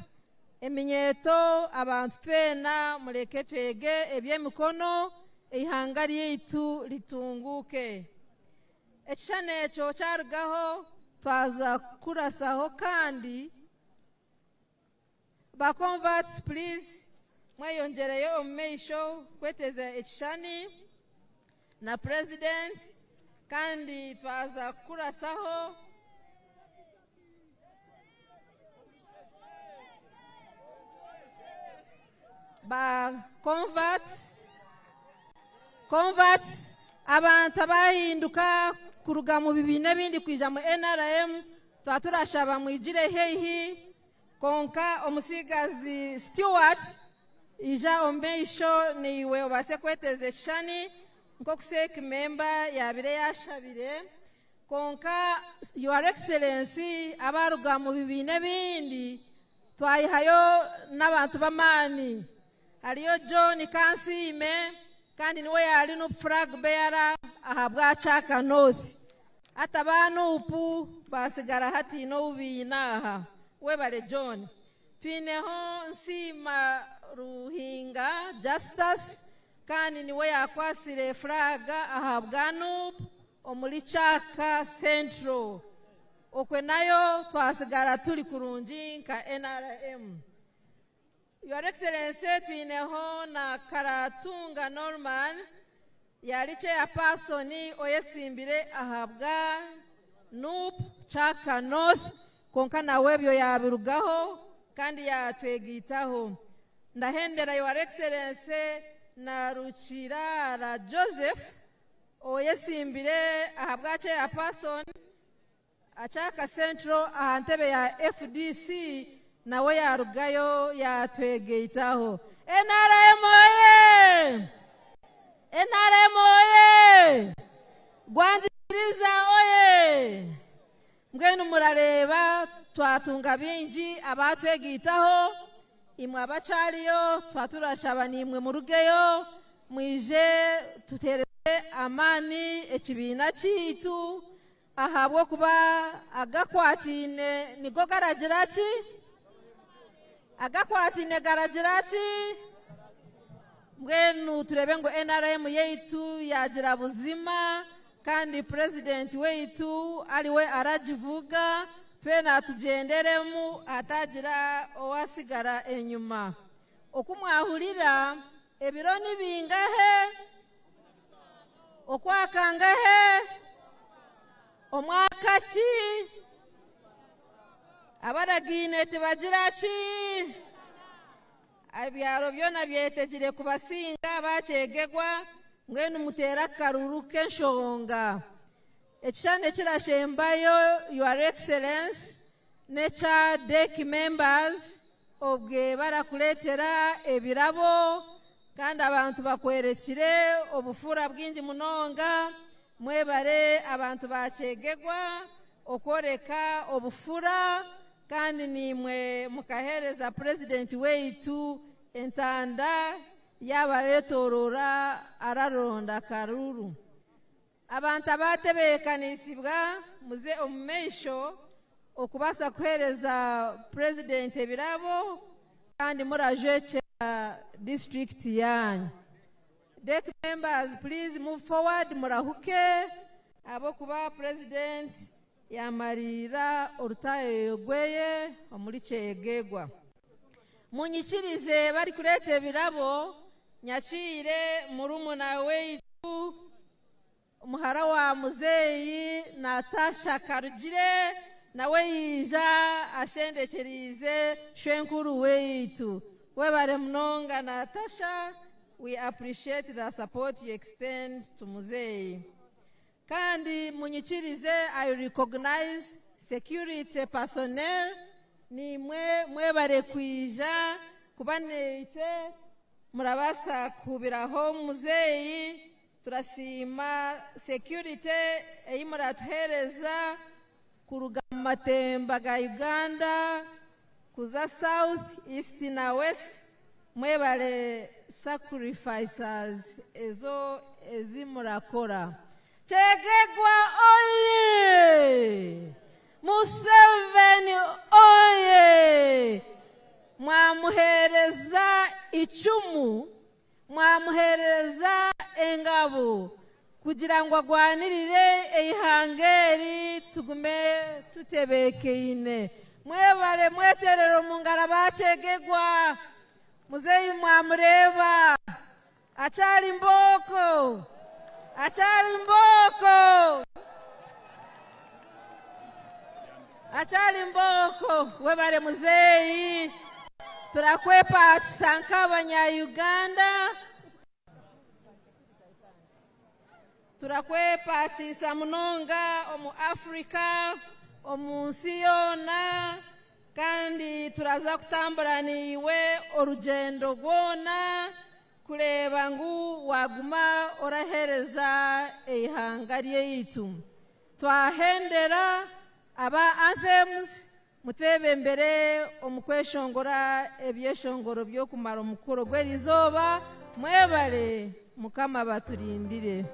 eminyeto abantu twena mureke twege ebyemikono ihanga ryeitu litunguke. Echane echo charugaho twaza kurasaho kandi ba converts please mwayongereyo omumeisho kweteza ekishani na president kandi twaza kurasaho ba converts abantu abahinduka kuruga mu bibine bindi kwija mu NRM twaturashaba mwijire heihi konka omusigazi Stewart ija omeisho niwe obase kweteze shani nko kuseki member yabire yashabire konka Your Excellency abaruga mu bibine bindi twayihayo n'abantu bamani hariyo John Kansime kandi niwe yali no flag bearer ahabwa Chaka North atabanu upu basigara hati no ubinaha webale John twineho Nsima Ruhinga Justus kandi niwe yakwasire flaga ahabwa Nub omuli Chaka Central okwe nayo twasigara tuli kurungi nka NRM. Your Excellency twineho na Karatunga Norman yali chairperson oyesimbire ahabwa Nub Chaka North konka nawe byo yabirugaho kandi yatwegitaho. Ndahendera Your Excellency na Ruchirara Joseph oyesimbire ahabwa chairperson Chaka Central ahantebe ya FDC nawe yarugayo yatwegeitaho. NRM oye! NRM oye! Gwanjiriza oye! Mwenu murareba twatunga bingi abatwegitaho imwe abachaliyo twaturashaba nimwe murugeyo mwije tutereze amani ekibina kitu ahabwo kuba agakwatine nigo garagiraki agakwatine garagiraki mwenu turebe ngo NRM yeitu yagira buzima kandi president weitu aliwe arajivuga twena tugenderemu atagira owasigara enyuma okumwahulira ebiro nibingahe okwakangahe omwaka ki abaragine tibagira ki abyaro byona byetegire kubasinga bachegegwa mwenu mutera karuru kenshonga ekishane kirashembayo Your Excellency necha deck members obwe barakuletera ebirabo kandi abantu bakwerekire obufura bwingi munonga mwebare abantu bakegegwa okoreka obufura kandi nimwe mukahereza president weitu entanda yabaretorora araronda karuru abantu abatebekanisibwa muze omumesho okubasa kuhereza president ebirabo kandi murajeche district yanyu. Deck members, please move forward murahuke abo kuba president yamarira orutayo yogweye omuri Kyegegwa. Munyikirize bari kureta ebirabo nyakire murumuna weitu umuhara wa muzeyi Natasha Karugire nawe yija ashendekerize shwenkuru weitu. Webare mnonga Natasha, we appreciate the support you extend to muzeyi. Kandi munyikirize, I recognize security personnel ni mwebare kwija kubaneiche murabasa kubiraho muzeyi. Turasima security eyimuratuhereza kuruga matemba ga Uganda kuza south, east na west. Mwebare sacrifices ezo ezimurakora. Kyegegwa oye! Museveni oye! Mwamuhereza icumu, mwamuhereza engabo kugira ngo agwanirire eihangeri tugume tutebekeine. Mwebare mweterero mungara bakyegegwa muzeyi mwamureba achari mboko achari mboko webare muzeyi turakwepa chisanka abanya-Uganda turakwepa chisa munonga omu Africa omunsi yona kandi turaza kutambura niwe orugendo rwona kureba ngu waguma orahereza eihanga ryeitu. Twahendera aba anthems mutebembere omukweshongora ebyeshongoro byo kumara omukuro gw'erizoba. Mwebare Mukama baturindire.